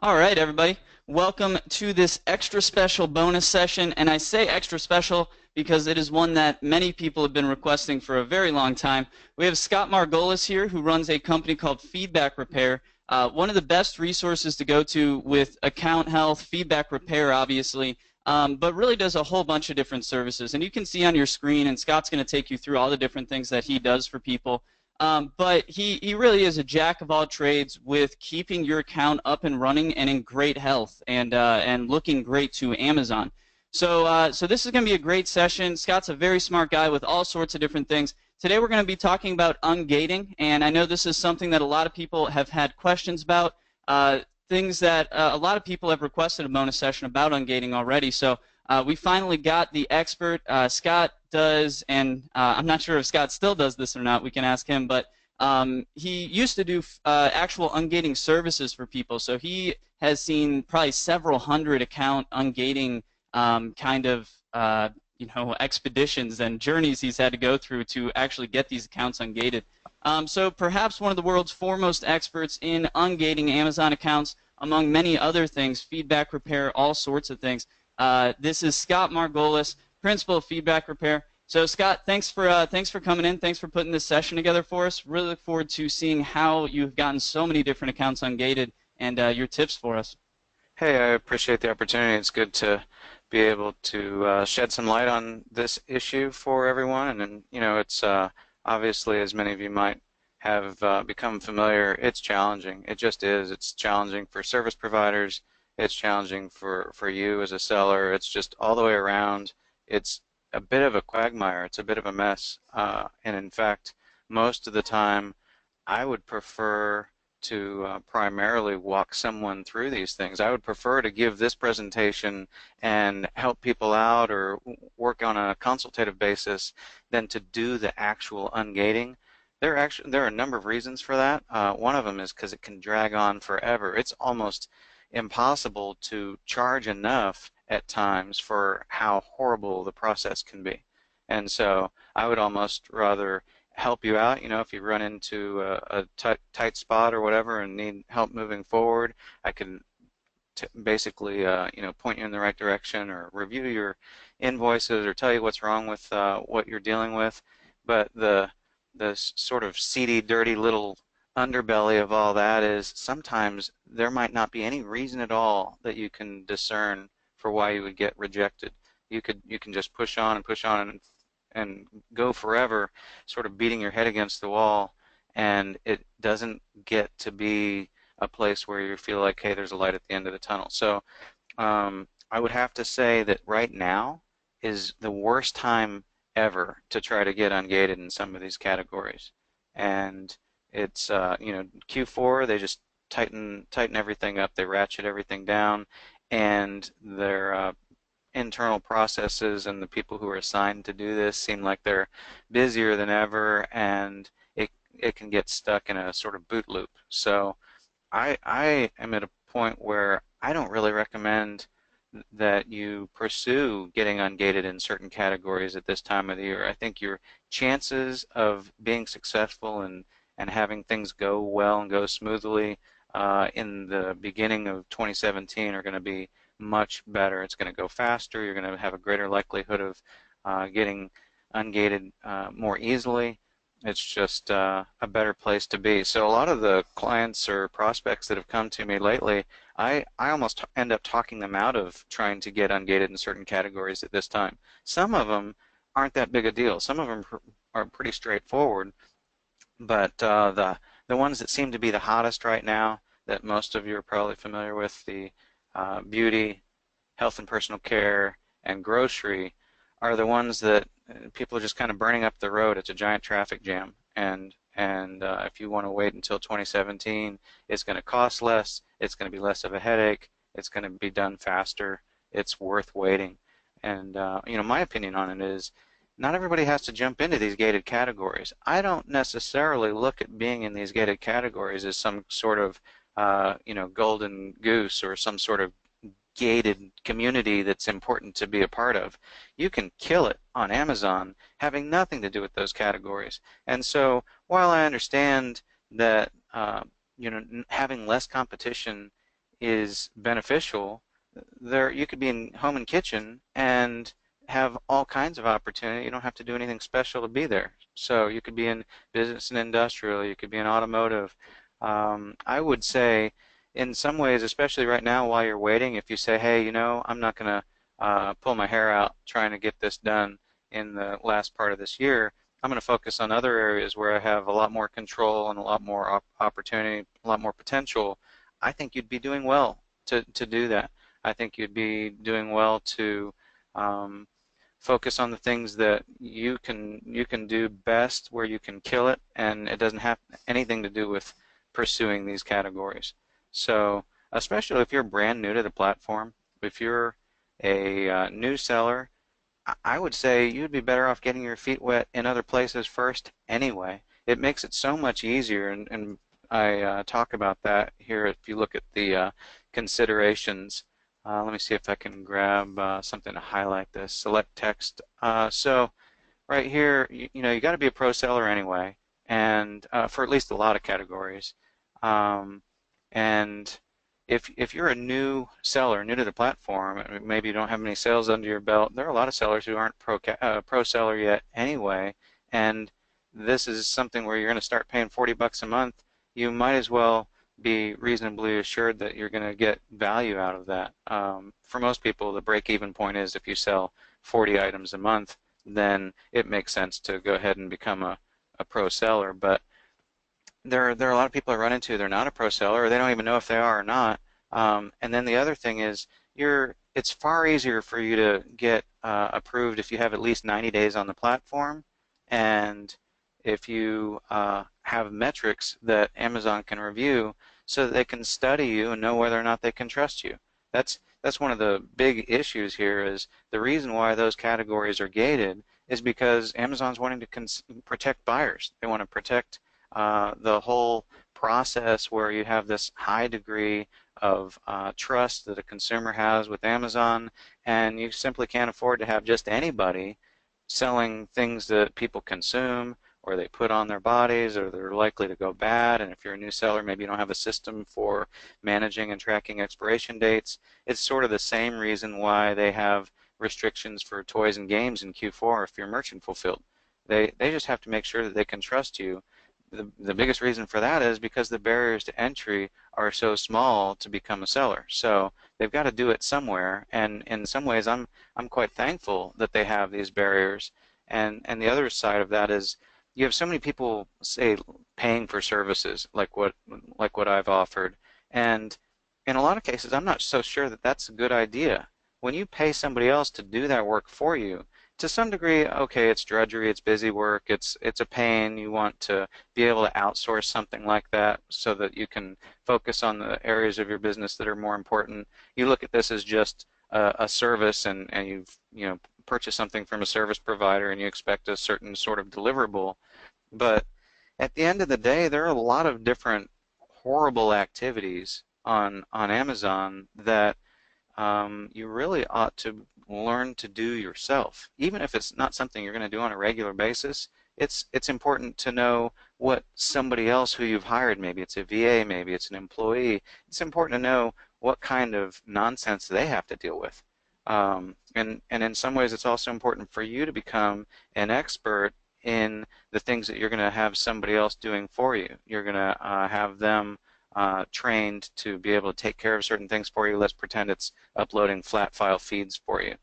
All right, everybody. Welcome to this extra special bonus session. And I say extra special because it is one that many people have been requesting for a very long time. We have Scott Margolius here, who runs a company called Feedback Repair. One of the best resources to go to with account health, feedback repair, obviously, but really does a whole bunch of different services. And you can see on your screen, and Scott's going to take you through all the different things that he does for people. But he really is a jack of all trades with keeping your account up and running and in great health and looking great to Amazon. So this is going to be a great session. Scott's a very smart guy with all sorts of different things. Today we're going to be talking about ungating, and I know this is something that a lot of people have had questions about, things that a lot of people have requested a bonus session about ungating already. So we finally got the expert. Scott does, and I'm not sure if Scott still does this or not. We can ask him, but he used to do actual ungating services for people. So he has seen probably several hundred account ungating kind of expeditions and journeys he's had to go through to actually get these accounts ungated. So perhaps one of the world's foremost experts in ungating Amazon accounts, among many other things, feedback repair, all sorts of things. This is Scott Margolius, Principal of Feedback Repair. So Scott, thanks for coming in. Thanks for putting this session together for us. Really look forward to seeing how you've gotten so many different accounts ungated and your tips for us. Hey, I appreciate the opportunity. It's good to be able to shed some light on this issue for everyone. And it's obviously, as many of you might have become familiar, it's challenging. It just is. It's challenging for service providers. It's challenging for you as a seller. It's just all the way around. It's a bit of a quagmire. It's a bit of a mess. And in fact, most of the time, I would prefer to primarily walk someone through these things. I would prefer to give this presentation and help people out or work on a consultative basis than to do the actual ungating. There are a number of reasons for that. One of them is because it can drag on forever. It's almost impossible to charge enough at times for how horrible the process can be. And so I would almost rather help you out. If you run into a tight spot or whatever and need help moving forward, I can basically point you in the right direction or review your invoices or tell you what's wrong with what you're dealing with. But the sort of seedy, dirty little underbelly of all that is sometimes there might not be any reason at all that you can discern for why you would get rejected. You can just push on and push on and go forever, sort of beating your head against the wall, and it doesn't get to be a place where you feel like, hey, there's a light at the end of the tunnel. So I would have to say that right now is the worst time ever to try to get ungated in some of these categories. And it's Q4, they just tighten everything up, they ratchet everything down, and their internal processes and the people who are assigned to do this seem like they're busier than ever, and it can get stuck in a sort of boot loop. So I am at a point where I don't really recommend that you pursue getting ungated in certain categories at this time of the year. I think your chances of being successful and having things go well and go smoothly in the beginning of 2017 are going to be much better. It's going to go faster. You're going to have a greater likelihood of getting ungated more easily. It's just a better place to be. So a lot of the clients or prospects that have come to me lately, I almost end up talking them out of trying to get ungated in certain categories at this time. Some of them aren't that big a deal. Some of them are pretty straightforward, but the ones that seem to be the hottest right now, that most of you are probably familiar with, the beauty, health and personal care, and grocery, are the ones that people are just kind of burning up the road. It's a giant traffic jam, and if you want to wait until 2017, it's going to cost less, it's going to be less of a headache, it's going to be done faster, it's worth waiting. And my opinion on it is not everybody has to jump into these gated categories. I don't necessarily look at being in these gated categories as some sort of golden goose or some sort of gated community that's important to be a part of. You can kill it on Amazon having nothing to do with those categories. And so while I understand that having less competition is beneficial, there you could be in home and kitchen and have all kinds of opportunity. You don't have to do anything special to be there. So you could be in business and industrial, you could be in automotive. I would say in some ways, especially right now while you're waiting, if you say, hey, I'm not going to pull my hair out trying to get this done in the last part of this year, I'm going to focus on other areas where I have a lot more control and a lot more opportunity, a lot more potential. I think you'd be doing well to do that. I think you'd be doing well to um, focus on the things that you can do best, where you can kill it, and it doesn't have anything to do with pursuing these categories. So, especially if you're brand new to the platform, if you're a new seller, I would say you'd be better off getting your feet wet in other places first anyway. It makes it so much easier, and I talk about that here if you look at the considerations. Let me see if I can grab something to highlight this. Select text. So right here, you got to be a pro seller anyway, and for at least a lot of categories. Um, and if you're a new seller, new to the platform, maybe you don't have many sales under your belt, there are a lot of sellers who aren't pro seller yet anyway, and this is something where you're going to start paying 40 bucks a month. You might as well be reasonably assured that you're going to get value out of that. For most people, the break-even point is if you sell 40 items a month, then it makes sense to go ahead and become a pro seller. But there are a lot of people I run into, they're not a pro seller, or they don't even know if they are or not. And then the other thing is, it's far easier for you to get approved if you have at least 90 days on the platform, and if you have metrics that Amazon can review so that they can study you and know whether or not they can trust you. That's one of the big issues here, is the reason why those categories are gated is because Amazon's wanting to protect buyers. They want to protect the whole process where you have this high degree of trust that a consumer has with Amazon, and you simply can't afford to have just anybody selling things that people consume or they put on their bodies or they're likely to go bad. And if you're a new seller, maybe you don't have a system for managing and tracking expiration dates. It's sort of the same reason why they have restrictions for toys and games in Q4 if you're merchant fulfilled. They just have to make sure that they can trust you. The biggest reason for that is because the barriers to entry are so small to become a seller. So they've got to do it somewhere, and in some ways I'm quite thankful that they have these barriers. And the other side of that is you have so many people, say, paying for services like what I've offered, and in a lot of cases I'm not so sure that that's a good idea. When you pay somebody else to do that work for you, to some degree, okay, it's drudgery, it's busy work, it's a pain. You want to be able to outsource something like that so that you can focus on the areas of your business that are more important. You look at this as just a service, and you've purchased something from a service provider and you expect a certain sort of deliverable. But at the end of the day, there are a lot of different horrible activities on Amazon that you really ought to learn to do yourself. Even if it's not something you're going to do on a regular basis, it's important to know what somebody else who you've hired, maybe it's a VA, maybe it's an employee, it's important to know what kind of nonsense they have to deal with. And in some ways, it's also important for you to become an expert in the things that you're going to have somebody else doing for you. You're going to have them trained to be able to take care of certain things for you. Let's pretend it's uploading flat file feeds for you.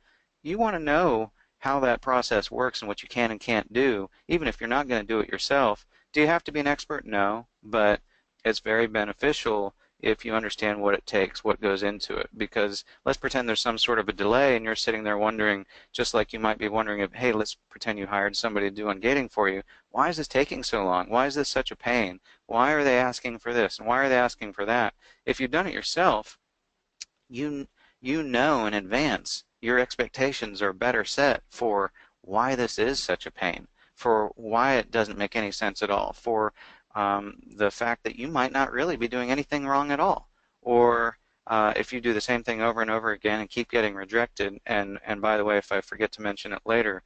You want to know how that process works and what you can and can't do, even if you're not going to do it yourself. Do you have to be an expert? No, but it's very beneficial if you understand what it takes, what goes into it. Because let's pretend there's some sort of a delay and you're sitting there wondering, just like you might be wondering if, hey, let's pretend you hired somebody to do Ungating for you. Why is this taking so long? Why is this such a pain? Why are they asking for this? And why are they asking for that? If you've done it yourself, you you know in advance your expectations are better set for why this is such a pain, for why it doesn't make any sense at all, for the fact that you might not really be doing anything wrong at all, or if you do the same thing over and over again and keep getting rejected, and by the way, if I forget to mention it later,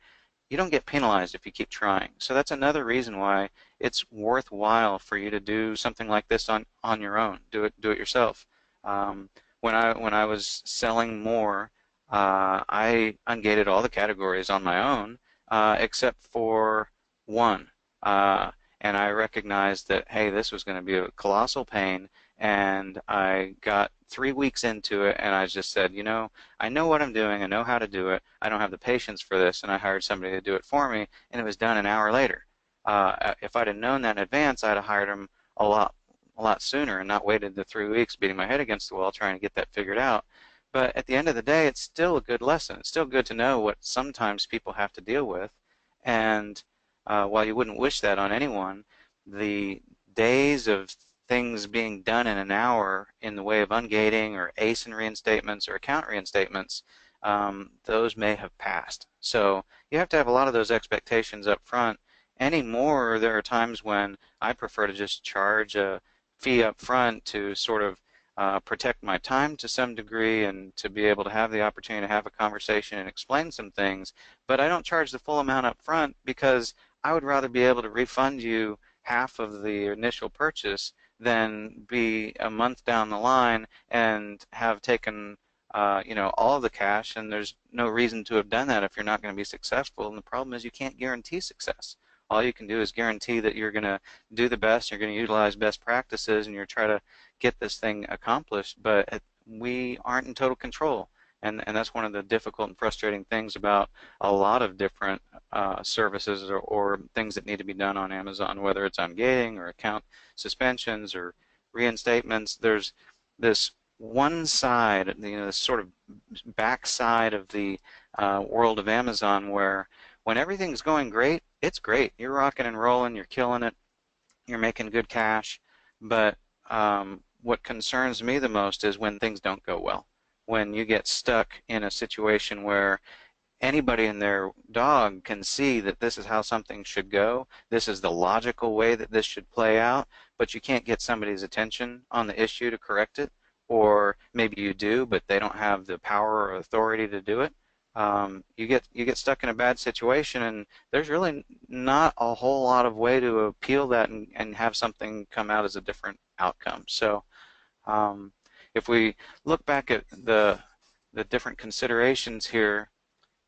you don't get penalized if you keep trying. So that's another reason why it's worthwhile for you to do something like this on your own. Do it yourself. when I was selling more, I ungated all the categories on my own, except for one. Uh, and I recognized that, hey, this was going to be a colossal pain. And I got 3 weeks into it, and I just said, I know what I'm doing. I know how to do it. I don't have the patience for this, and I hired somebody to do it for me, and it was done an hour later. If I'd have known that in advance, I'd have hired him a lot, a lot sooner, and not waited the 3 weeks beating my head against the wall trying to get that figured out. But at the end of the day, it's still a good lesson. It's still good to know what sometimes people have to deal with. And while you wouldn't wish that on anyone, the days of things being done in an hour in the way of ungating or ASIN reinstatements or account reinstatements, those may have passed. So you have to have a lot of those expectations up front. Anymore, there are times when I prefer to just charge a fee up front to sort of protect my time to some degree and to be able to have the opportunity to have a conversation and explain some things. But I don't charge the full amount up front because I would rather be able to refund you half of the initial purchase than be a month down the line and have taken all of the cash, and there's no reason to have done that if you're not going to be successful. And the problem is you can't guarantee success. All you can do is guarantee that you're going to do the best, you're going to utilize best practices, and you're trying to get this thing accomplished, but we aren't in total control. And that's one of the difficult and frustrating things about a lot of different services or things that need to be done on Amazon, whether it's ungating or account suspensions or reinstatements. There's this one side, this sort of back side of the world of Amazon where when everything's going great, it's great. You're rocking and rolling, you're killing it, you're making good cash. But what concerns me the most is when things don't go well. When you get stuck in a situation where anybody and their dog can see that this is how something should go, this is the logical way that this should play out, but you can't get somebody's attention on the issue to correct it, or maybe you do, but they don't have the power or authority to do it. You get stuck in a bad situation, and there's really not a whole lot of way to appeal that and have something come out as a different outcome. So if we look back at the different considerations here,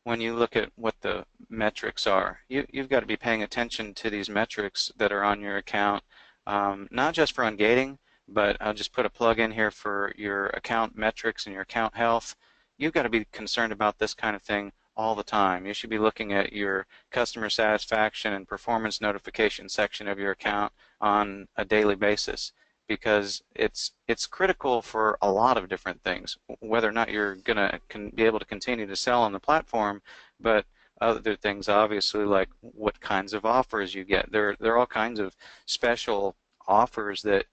when you look at what the metrics are, you've got to be paying attention to these metrics that are on your account, not just for ungating, but I'll just put a plug in here for your account metrics and your account health. You've got to be concerned about this kind of thing all the time. You should be looking at your customer satisfaction and performance notification section of your account on a daily basis, because it's critical for a lot of different things, whether or not you're going to be able to continue to sell on the platform, but other things obviously, like what kinds of offers you get. There are all kinds of special offers that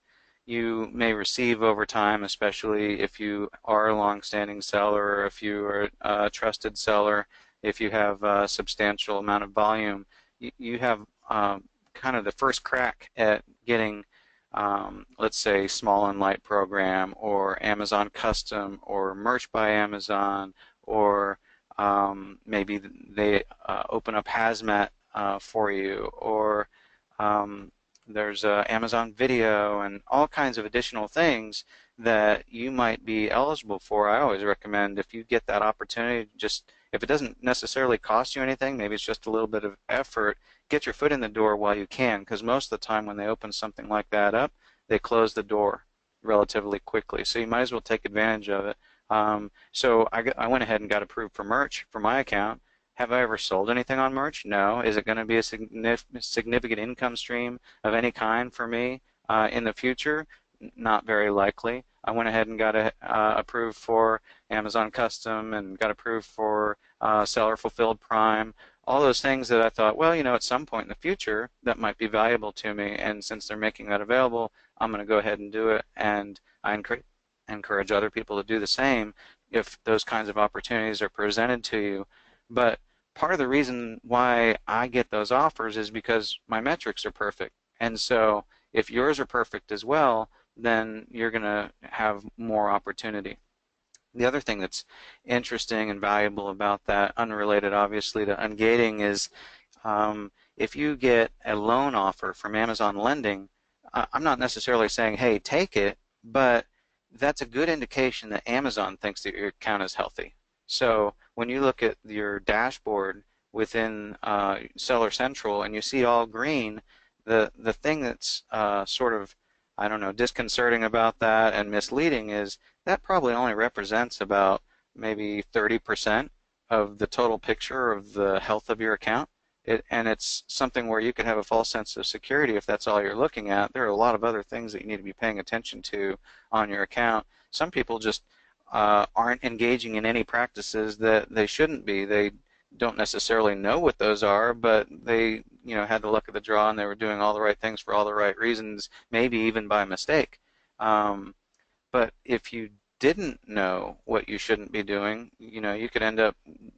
you may receive over time, especially if you are a long-standing seller, or if you are a trusted seller, if you have a substantial amount of volume. You have kind of the first crack at getting let's say small and light program, or Amazon custom, or merch by Amazon, or maybe they open up hazmat for you, or there's Amazon video and all kinds of additional things that you might be eligible for. I always recommend, if you get that opportunity, just if it doesn't necessarily cost you anything, maybe it's just a little bit of effort, get your foot in the door while you can, because most of the time when they open something like that up, they close the door relatively quickly. So you might as well take advantage of it. So I went ahead and got approved for merch for my account. Have I ever sold anything on merch? No. Is it going to be a significant income stream of any kind for me in the future? Not very likely. I went ahead and got approved for Amazon Custom and got approved for Seller Fulfilled Prime. All those things that I thought, well, at some point in the future that might be valuable to me, and since they're making that available, I'm going to go ahead and do it, and I encourage other people to do the same if those kinds of opportunities are presented to you. But part of the reason why I get those offers is because my metrics are perfect. And so if yours are perfect as well, then you're going to have more opportunity. The other thing that's interesting and valuable about that, unrelated obviously to ungating, is if you get a loan offer from Amazon Lending, I'm not necessarily saying, hey, take it, but that's a good indication that Amazon thinks that your account is healthy. So when you look at your dashboard within Seller Central and you see all green, the thing that's sort of, I don't know, disconcerting about that and misleading is that probably only represents about maybe 30% of the total picture of the health of your account. And it's something where you could have a false sense of security if that's all you're looking at. There are a lot of other things that you need to be paying attention to on your account. Some people just aren't engaging in any practices that they shouldn't be. They don't necessarily know what those are, but they, had the luck of the draw and they were doing all the right things for all the right reasons, maybe even by mistake. Um, but if you didn't know what you shouldn't be doing, you could end up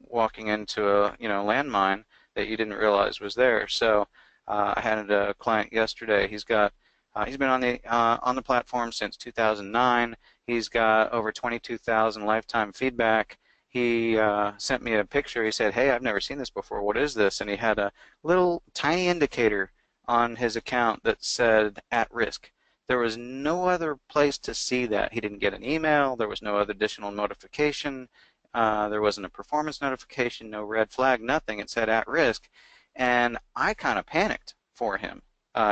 walking into a, landmine that you didn't realize was there. So I had a client yesterday. He's been on the platform since 2009. He's got over 22,000 lifetime feedback. He sent me a picture. He said, "Hey, I've never seen this before. What is this?" And he had a little tiny indicator on his account that said "at risk." There was no other place to see that. He didn't get an email. There was no other additional notification. There wasn't a performance notification, no red flag, nothing. It said "at risk." And I kind of panicked for him.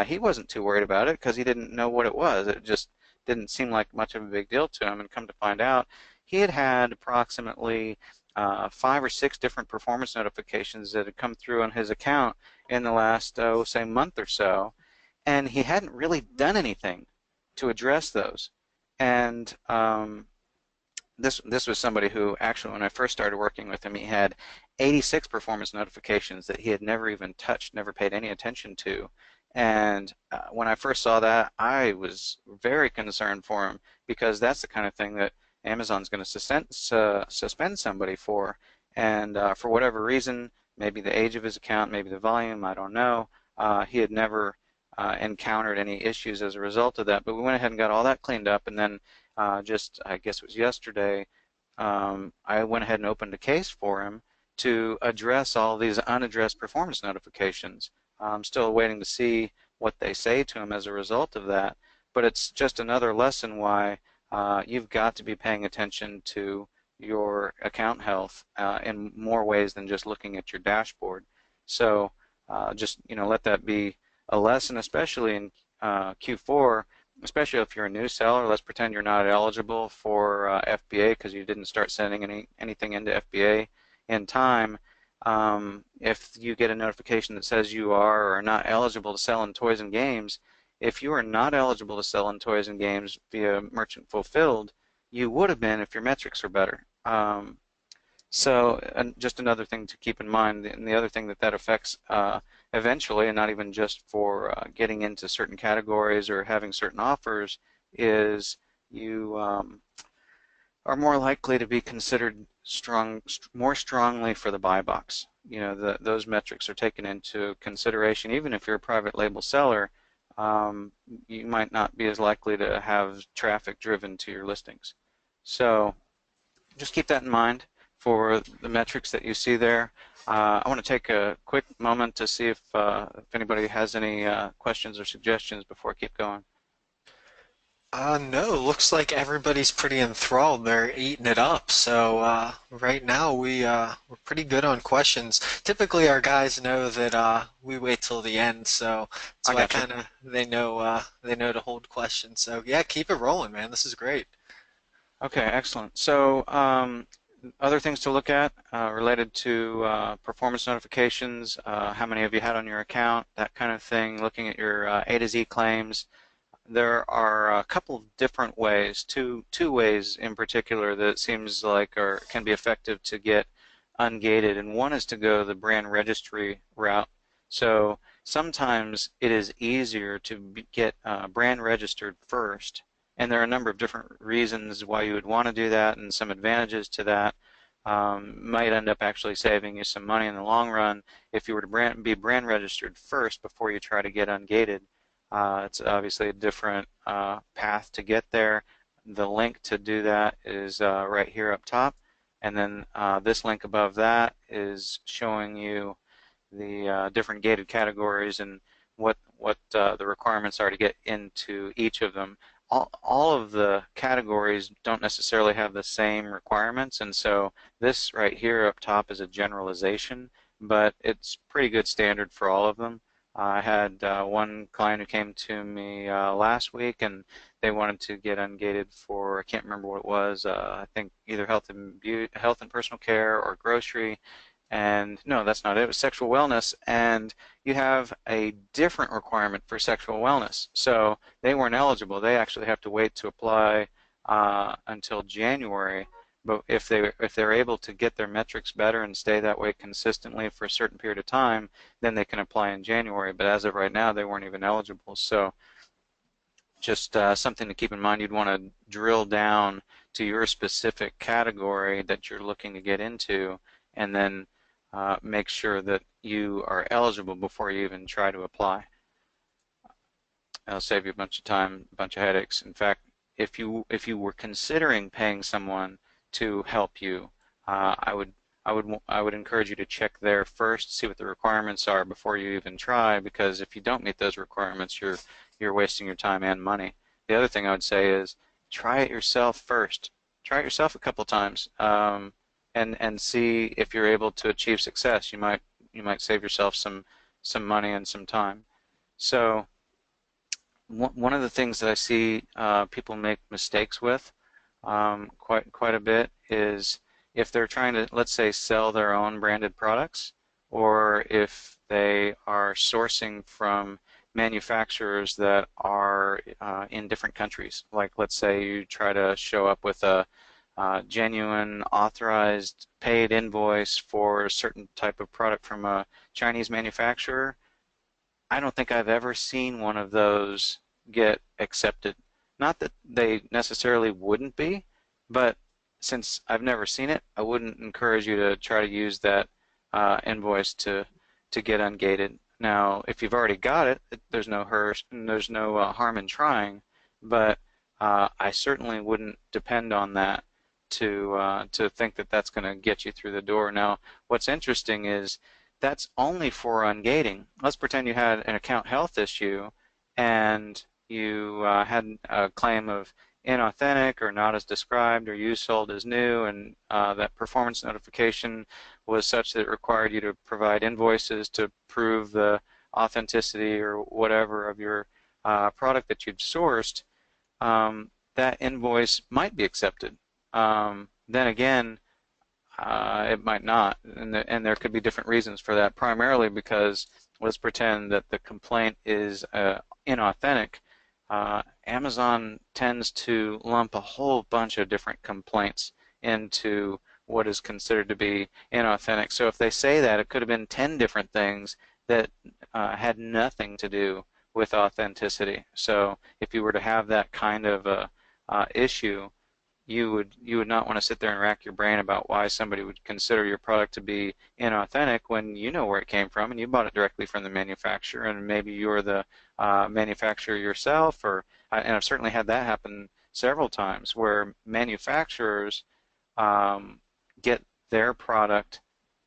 He wasn't too worried about it because he didn't know what it was. It just didn't seem like much of a big deal to him. And come to find out, he had had approximately 5 or 6 different performance notifications that had come through on his account in the last, say, month or so, and he hadn't really done anything to address those. And this was somebody who actually, when I first started working with him, he had 86 performance notifications that he had never even touched, never paid any attention to. And when I first saw that, I was very concerned for him because that's the kind of thing that Amazon's going to suspend somebody for. And for whatever reason, maybe the age of his account, maybe the volume, I don't know, he had never encountered any issues as a result of that. But we went ahead and got all that cleaned up, and then I guess it was yesterday, I went ahead and opened a case for him to address all these unaddressed performance notifications. I'm still waiting to see what they say to him as a result of that, but it's just another lesson why you've got to be paying attention to your account health in more ways than just looking at your dashboard. So just let that be a lesson, especially in Q4, especially if you're a new seller. Let's pretend you're not eligible for FBA because you didn't start sending anything into FBA in time. If you get a notification that says you are or are not eligible to sell in toys and games, if you are not eligible to sell in toys and games via merchant fulfilled, you would have been if your metrics are better. So just another thing to keep in mind, and the other thing that affects eventually, and not even just for getting into certain categories or having certain offers, is you are more likely to be considered more strongly for the buy box. Those metrics are taken into consideration. Even if you're a private label seller, you might not be as likely to have traffic driven to your listings. So just keep that in mind for the metrics that you see there. I want to take a quick moment to see if anybody has any questions or suggestions before I keep going. No, looks like everybody's pretty enthralled. They're eating it up. So right now we're pretty good on questions. Typically our guys know that we wait till the end, so I I got you. kind of they know to hold questions. So yeah, keep it rolling, man. This is great. Okay, excellent. So other things to look at related to performance notifications, how many have you had on your account, that kind of thing, looking at your A to Z claims. There are a couple of different ways, two ways in particular that it seems like can be effective to get ungated, and one is to go the brand registry route. So sometimes it is easier to get brand registered first, and there are a number of different reasons why you would want to do that and some advantages to that. Might end up actually saving you some money in the long run if you were to be brand registered first before you try to get ungated. It's obviously a different path to get there. The link to do that is right here up top, and then this link above that is showing you the different gated categories and what the requirements are to get into each of them. all of the categories don't necessarily have the same requirements, and so this right here up top is a generalization, but it's pretty good standard for all of them. I had one client who came to me last week, and they wanted to get ungated for, I can't remember what it was, I think either health and personal care or grocery, and no, that's not it. It was sexual wellness, and you have a different requirement for sexual wellness. So they weren't eligible. They actually have to wait to apply until January. But if they're able to get their metrics better and stay that way consistently for a certain period of time, then they can apply in January. But as of right now, they weren't even eligible. So just something to keep in mind. You'd want to drill down to your specific category that you're looking to get into, and then make sure that you are eligible before you even try to apply. It'll save you a bunch of time, a bunch of headaches. In fact, if you were considering paying someone to help you, I would encourage you to check there first, see what the requirements are before you even try, because if you don't meet those requirements, you're wasting your time and money. The other thing I would say is try it yourself first. Try it yourself a couple times. And see if you're able to achieve success. You might save yourself some money and some time. So one of the things that I see people make mistakes with quite a bit is if they're trying to, let's say, sell their own branded products, or if they are sourcing from manufacturers that are in different countries. Like, let's say you try to show up with a genuine, authorized, paid invoice for a certain type of product from a Chinese manufacturer. I don't think I've ever seen one of those get accepted. Not that they necessarily wouldn't be, but since I've never seen it, I wouldn't encourage you to try to use that invoice to get ungated. Now, if you've already got it, there's no harm in trying, but I certainly wouldn't depend on that to think that that's going to get you through the door. Now, what's interesting is that's only for ungating. Let's pretend you had an account health issue and you had a claim of inauthentic or not as described or used sold as new, and that performance notification was such that it required you to provide invoices to prove the authenticity or whatever of your product that you've sourced. That invoice might be accepted. Then again, it might not, and there could be different reasons for that, primarily because let's pretend that the complaint is inauthentic. Amazon tends to lump a whole bunch of different complaints into what is considered to be inauthentic. So if they say that, it could have been 10 different things that had nothing to do with authenticity. So if you were to have that kind of a issue, you would not want to sit there and rack your brain about why somebody would consider your product to be inauthentic when you know where it came from and you bought it directly from the manufacturer, and maybe you're the manufacturer yourself, and I've certainly had that happen several times where manufacturers get their product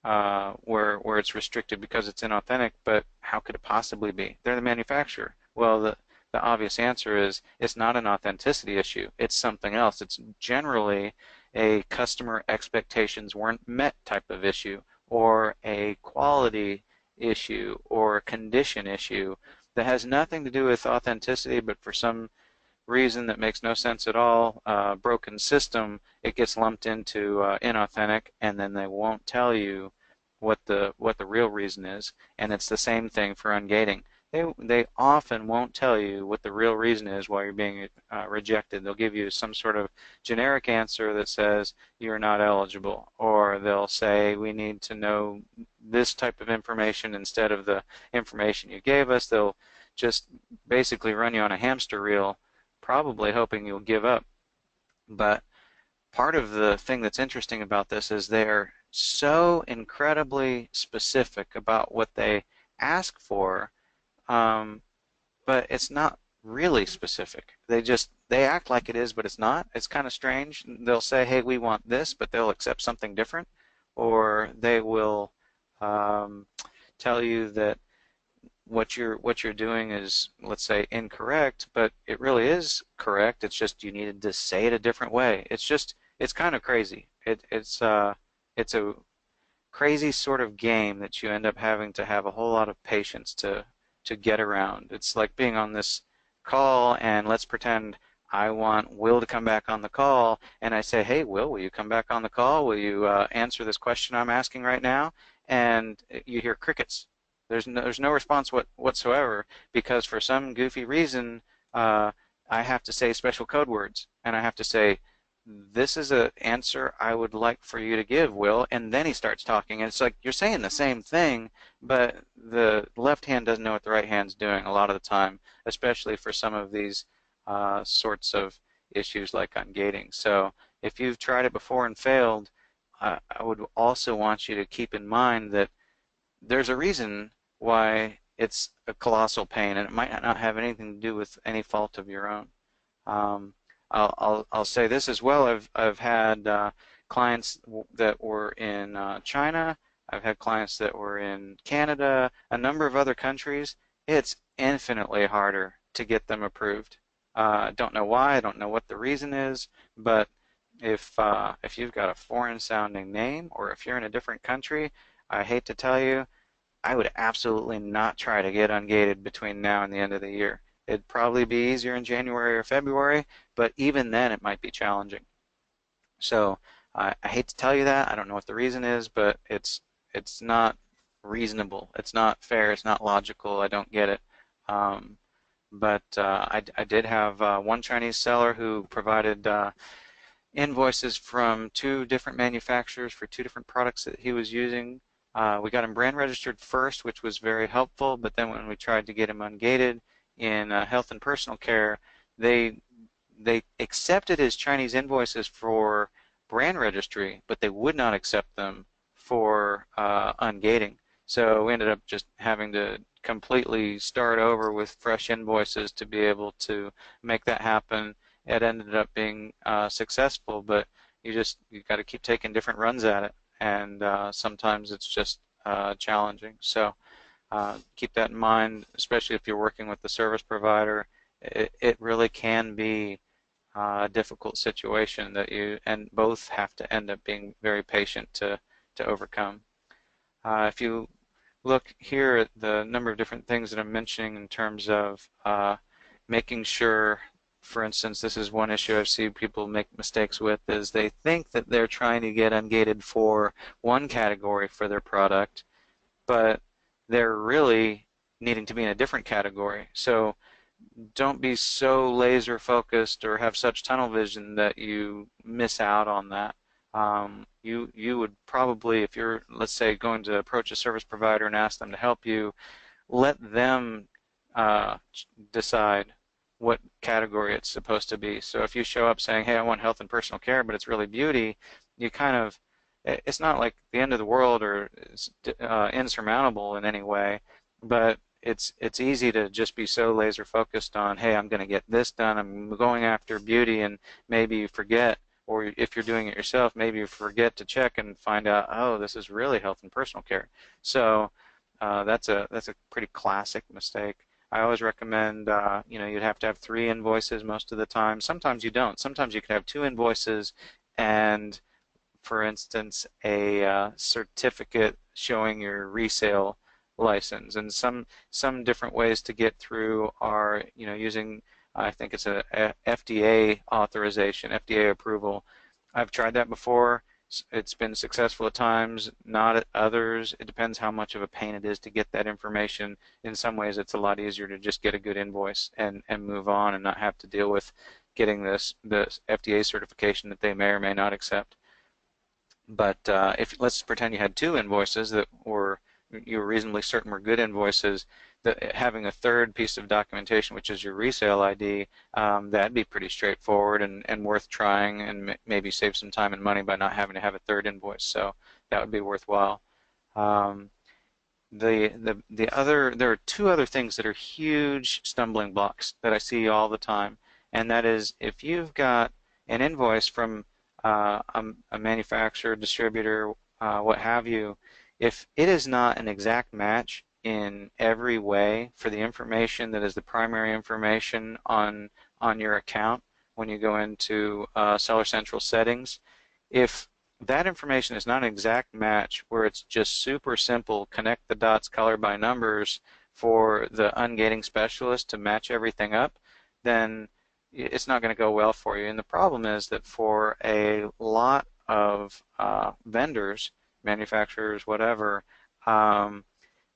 where it's restricted because it's inauthentic, but how could it possibly be? They're the manufacturer. Well, the obvious answer is it's not an authenticity issue. It's something else. It's generally a customer expectations weren't met type of issue, or a quality issue, or a condition issue that has nothing to do with authenticity, but for some reason that makes no sense at all, broken system, it gets lumped into inauthentic, and then they won't tell you what the real reason is. And it's the same thing for ungating. They often won't tell you what the real reason is why you're being rejected. They'll give you some sort of generic answer that says you're not eligible, or they'll say we need to know this type of information instead of the information you gave us. They'll just basically run you on a hamster wheel, probably hoping you'll give up. But part of the thing that's interesting about this is they're so incredibly specific about what they ask for, but it's not really specific. They act like it is, but it's not. It's kind of strange. They'll say, hey, we want this, but they'll accept something different, or they will tell you that what you're doing is, let's say, incorrect, but it really is correct. It's just you needed to say it a different way. It's kind of crazy. It's a crazy sort of game that you end up having to have a whole lot of patience to get around. It's like being on this call, and let's pretend I want Will to come back on the call, and I say, "Hey, Will you come back on the call? Will you answer this question I'm asking right now?" And you hear crickets. There's no response whatsoever, because for some goofy reason I have to say special code words, and I have to say, "This is an answer I would like for you to give, Will," and then he starts talking, and it's like you're saying the same thing, but the left hand doesn't know what the right hand's doing a lot of the time, especially for some of these sorts of issues like ungating. So if you've tried it before and failed, I would also want you to keep in mind that there's a reason why it's a colossal pain, and it might not have anything to do with any fault of your own. Um, I'll say this as well. I've had clients that were in China. I've had clients that were in Canada, a number of other countries. It's infinitely harder to get them approved. I don't know why. I don't know what the reason is, but if you've got a foreign sounding name, or if you're in a different country, I hate to tell you, I would absolutely not try to get ungated between now and the end of the year. It'd probably be easier in January or February, but even then it might be challenging. So I hate to tell you that. I don't know what the reason is, but it's not reasonable. It's not fair. It's not logical. I don't get it. Um, but I did have one Chinese seller who provided invoices from two different manufacturers for two different products that he was using. We got him brand registered first, which was very helpful, but then when we tried to get him ungated in health and personal care, they they accepted his Chinese invoices for brand registry, but they would not accept them for ungating. So we ended up just having to completely start over with fresh invoices to be able to make that happen. It ended up being successful, but you got to keep taking different runs at it, and sometimes it's just challenging. So keep that in mind, especially if you're working with the service provider. It really can be a difficult situation that you and both have to end up being very patient to overcome. If you look here at the number of different things that I'm mentioning in terms of making sure, for instance, this is one issue I've seen people make mistakes with, is they think that they're trying to get ungated for one category for their product, but they're really needing to be in a different category. So don't be so laser focused or have such tunnel vision that you miss out on that. You would probably, if you're, let's say, going to approach a service provider and ask them to help you, let them uh, decide what category it's supposed to be. So if you show up saying, "Hey, I want health and personal care," but it's really beauty, you kind of, it's not like the end of the world or it's insurmountable in any way, but it's easy to just be so laser focused on, "Hey, I'm going to get this done. I'm going after beauty," and maybe you forget, or if you're doing it yourself, maybe you forget to check and find out, "Oh, this is really health and personal care." So that's a pretty classic mistake. I always recommend, you'd have to have 3 invoices most of the time. Sometimes you don't. Sometimes you can have 2 invoices and, for instance, a certificate showing your resale license. And some different ways to get through are, using, I think it's a FDA authorization, FDA approval. I've tried that before. It's been successful at times, not at others. It depends how much of a pain it is to get that information. In some ways, it's a lot easier to just get a good invoice and move on and not have to deal with getting this FDA certification that they may or may not accept. But if let's pretend you had 2 invoices that you were reasonably certain were good invoices, that having a third piece of documentation, which is your resale ID, that'd be pretty straightforward and worth trying, and maybe save some time and money by not having to have a third invoice. So that would be worthwhile. Um, there are 2 other things that are huge stumbling blocks that I see all the time, and that is if you've got an invoice from a manufacturer, distributor, what have you, if it is not an exact match, in every way for the information that is the primary information on your account when you go into Seller Central settings. If that information is not an exact match where it's just super simple, connect the dots, color by numbers for the ungating specialist to match everything up, then it's not going to go well for you. And the problem is that for a lot of vendors, manufacturers, whatever,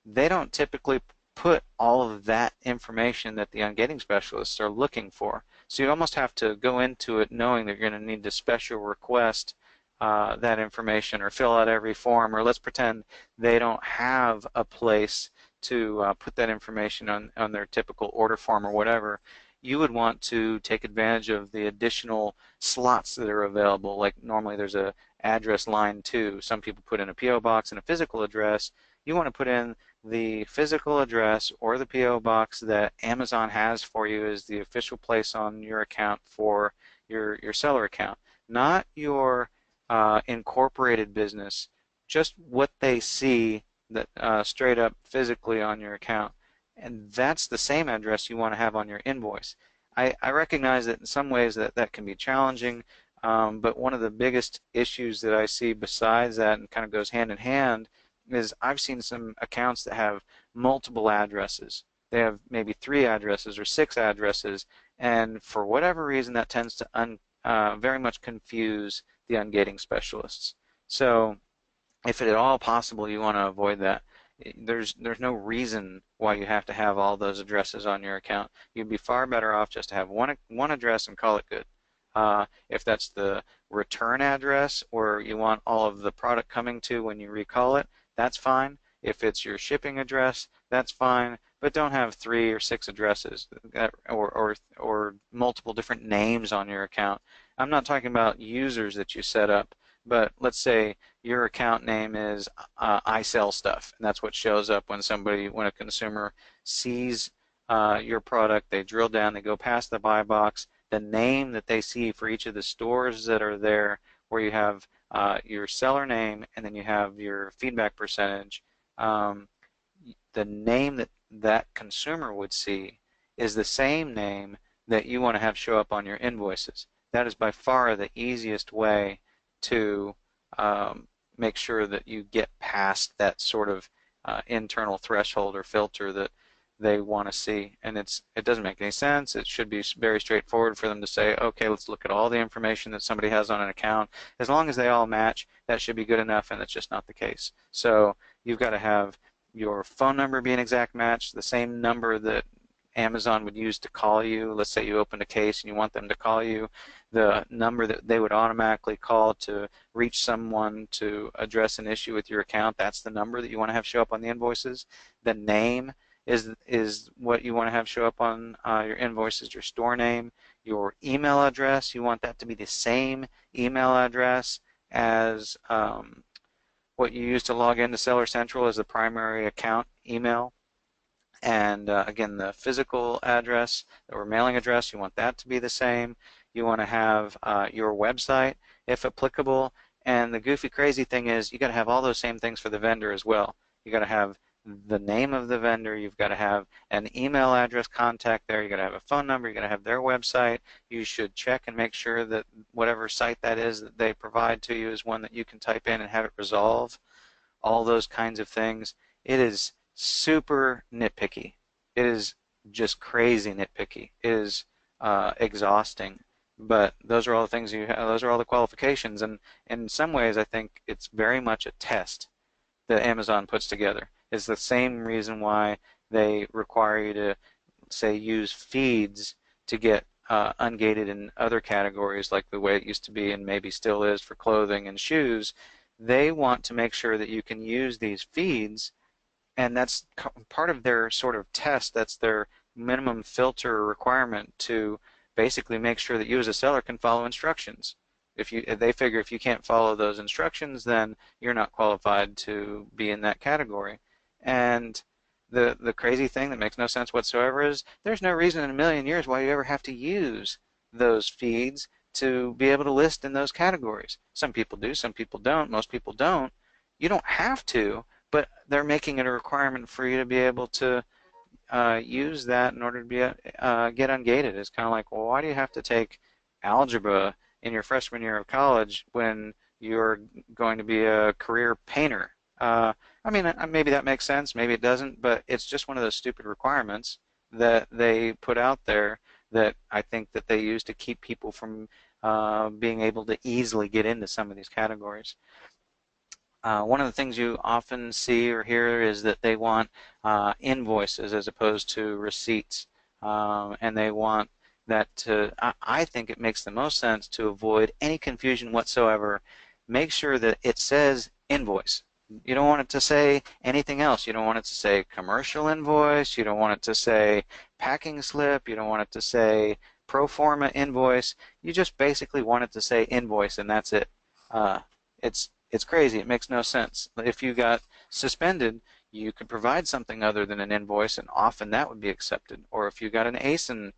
they don't typically put all of that information that the ungating specialists are looking for. So you almost have to go into it knowing that you're going to need to special request that information or fill out every form, or let's pretend they don't have a place to put that information on their typical order form or whatever. You would want to take advantage of the additional slots that are available. Like normally there's a address line too. Some people put in a PO box and a physical address. You want to put in the physical address or the PO box that Amazon has for you as the official place on your account for your seller account, not your incorporated business, just what they see that straight up physically on your account. And that's the same address you want to have on your invoice. I recognize that in some ways that can be challenging, but one of the biggest issues that I see besides that, and kind of goes hand in hand, is I've seen some accounts that have multiple addresses. They have maybe 3 addresses or 6 addresses, and for whatever reason that tends to very much confuse the ungating specialists. So if at all possible you want to avoid that, there's no reason why you have to have all those addresses on your account. You'd be far better off just to have one address and call it good. If that's the return address or you want all of the product coming to when you recall it, that's fine. If it's your shipping address, that's fine. But don't have 3 or 6 addresses or multiple different names on your account. I'm not talking about users that you set up, but let's say your account name is I sell stuff, and that's what shows up when a consumer sees your product. They drill down, they go past the buy box, the name that they see for each of the stores that are there, where you have your seller name and then you have your feedback percentage. The name that consumer would see is the same name that you want to have show up on your invoices. That is by far the easiest way to make sure that you get past that sort of internal threshold or filter that they want to see. And it doesn't make any sense. It should be very straightforward for them to say, okay, let's look at all the information that somebody has on an account. As long as they all match, that should be good enough, and it's just not the case. So you've got to have your phone number be an exact match, the same number that Amazon would use to call you. Let's say you opened a case and you want them to call you. The number that they would automatically call to reach someone to address an issue with your account, that's the number that you want to have show up on the invoices. The name is what you want to have show up on your invoices, your store name. Your email address, you want that to be the same email address as what you use to log into Seller Central as the primary account email. And again, the physical address or mailing address, you want that to be the same. You want to have your website, if applicable. And the goofy, crazy thing is you got to have all those same things for the vendor as well. You got to have the name of the vendor. You've got to have an email address contact there. You got to have a phone number. You got to have their website. You should check and make sure that whatever site that is that they provide to you is one that you can type in and have it resolve. All those kinds of things. It is super nitpicky. It is just crazy nitpicky. It is exhausting. But those are all the things you have. Those are all the qualifications. And in some ways, I think it's very much a test that Amazon puts together. It's the same reason why they require you to, say, use feeds to get ungated in other categories, like the way it used to be and maybe still is for clothing and shoes. They want to make sure that you can use these feeds, and that's part of their sort of test. That's their minimum filter requirement to basically make sure that you as a seller can follow instructions. If they figure if you can't follow those instructions, then you're not qualified to be in that category. And the crazy thing that makes no sense whatsoever is there's no reason in a million years why you ever have to use those feeds to be able to list in those categories. Some people do, some people don't, most people don't. You don't have to, but they're making it a requirement for you to be able to use that in order to be get ungated. It's kind of like, well, why do you have to take algebra in your freshman year of college when you're going to be a career painter? I mean, maybe that makes sense, maybe it doesn't, but it's just one of those stupid requirements that they put out there that I think that they use to keep people from being able to easily get into some of these categories. One of the things you often see or hear is that they want invoices as opposed to receipts. And they want that to, I think it makes the most sense to avoid any confusion whatsoever. Make sure that it says invoice. You don't want it to say anything else. You don't want it to say commercial invoice. You don't want it to say packing slip. You don't want it to say pro forma invoice. You just basically want it to say invoice, and that's it. It's crazy. It makes no sense. If you got suspended, you could provide something other than an invoice, and often that would be accepted. Or if you got an ASIN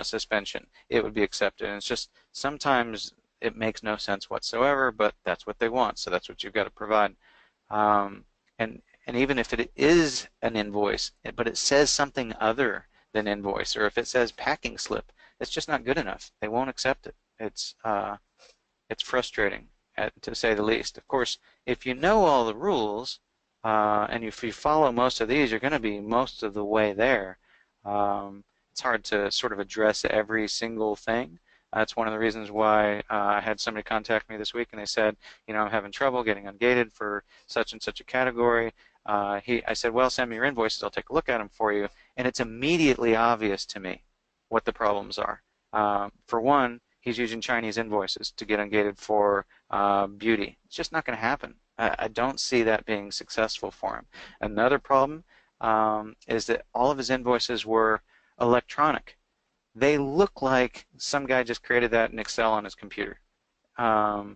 suspension, it would be accepted. And it's just sometimes it makes no sense whatsoever, but that's what they want, so that's what you've got to provide. Um, and even if it is an invoice, but it says something other than invoice, or if it says packing slip, it's just not good enough. They won't accept it. It's frustrating, to say the least. Of course, if you know all the rules, and if you follow most of these, you're going to be most of the way there. It's hard to sort of address every single thing. That's one of the reasons why I had somebody contact me this week, and they said, I'm having trouble getting ungated for such and such a category. I said, well, send me your invoices. I'll take a look at them for you. And it's immediately obvious to me what the problems are. For one, he's using Chinese invoices to get ungated for beauty. It's just not going to happen. I don't see that being successful for him. Another problem is that all of his invoices were electronic. They look like some guy just created that in Excel on his computer. Um,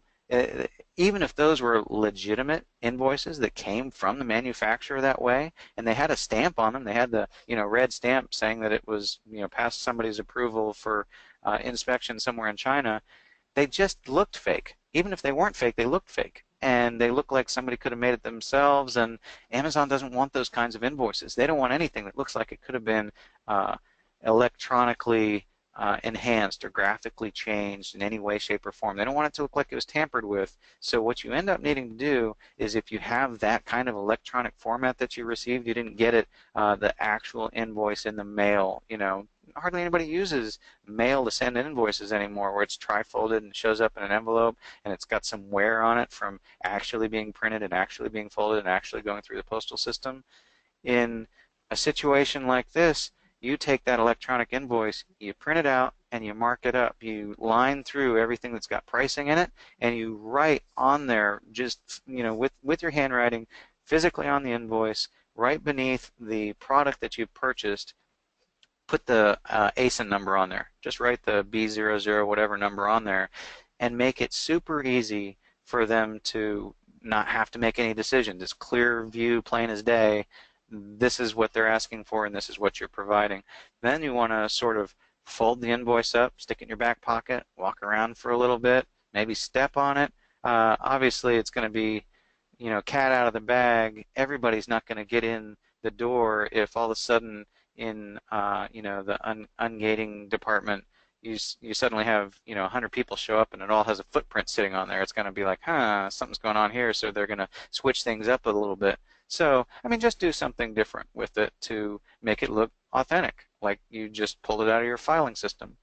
Even if those were legitimate invoices that came from the manufacturer that way, and they had a stamp on them, they had the red stamp saying that it was past somebody's approval for inspection somewhere in China, they just looked fake. Even if they weren't fake, they looked fake. And they look like somebody could have made it themselves, and Amazon doesn't want those kinds of invoices. They don't want anything that looks like it could have been electronically enhanced or graphically changed in any way, shape, or form. They don't want it to look like it was tampered with. So what you end up needing to do is, if you have that kind of electronic format that you received, you didn't get it, the actual invoice in the mail. Hardly anybody uses mail to send invoices anymore, where it's tri-folded and shows up in an envelope, and it's got some wear on it from actually being printed and actually being folded and actually going through the postal system. In a situation like this, you take that electronic invoice, you print it out, and you mark it up. You line through everything that's got pricing in it, and you write on there, just with your handwriting, physically on the invoice, right beneath the product that you've purchased, put the ASIN number on there. Just write the B00 whatever number on there, and make it super easy for them to not have to make any decisions. It's clear view, plain as day. This is what they're asking for, and this is what you're providing. Then you want to sort of fold the invoice up, stick it in your back pocket, walk around for a little bit, maybe step on it. Obviously, it's going to be, cat out of the bag. Everybody's not going to get in the door if all of a sudden in, the ungating department, you suddenly have 100 people show up and it all has a footprint sitting on there. It's going to be like, something's going on here, so they're going to switch things up a little bit. So, just do something different with it to make it look authentic, like you just pulled it out of your filing system.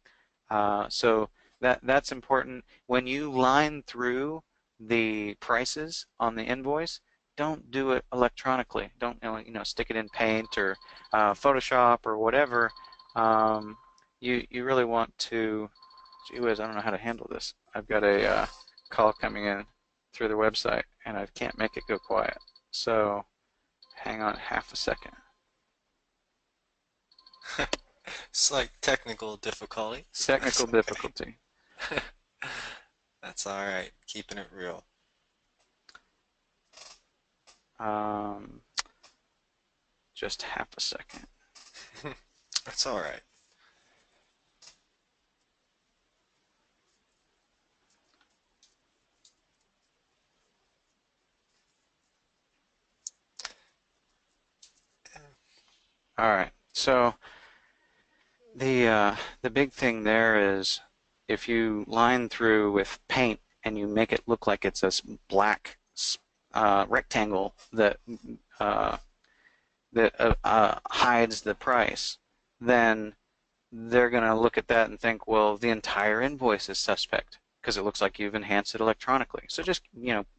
So that's important. When you line through the prices on the invoice, don't do it electronically. Don't stick it in Paint or Photoshop or whatever. You really want to. Gee whiz, I don't know how to handle this. I've got a call coming in through the website, and I can't make it go quiet. So hang on half a second. It's like technical difficulty. Technical difficulty. That's all right. Keeping it real. Just half a second. That's all right. All right. So the big thing there is if you line through with paint and you make it look like it's a black rectangle uh, that hides the price, then they're going to look at that and think, well, the entire invoice is suspect because it looks like you've enhanced it electronically. So just,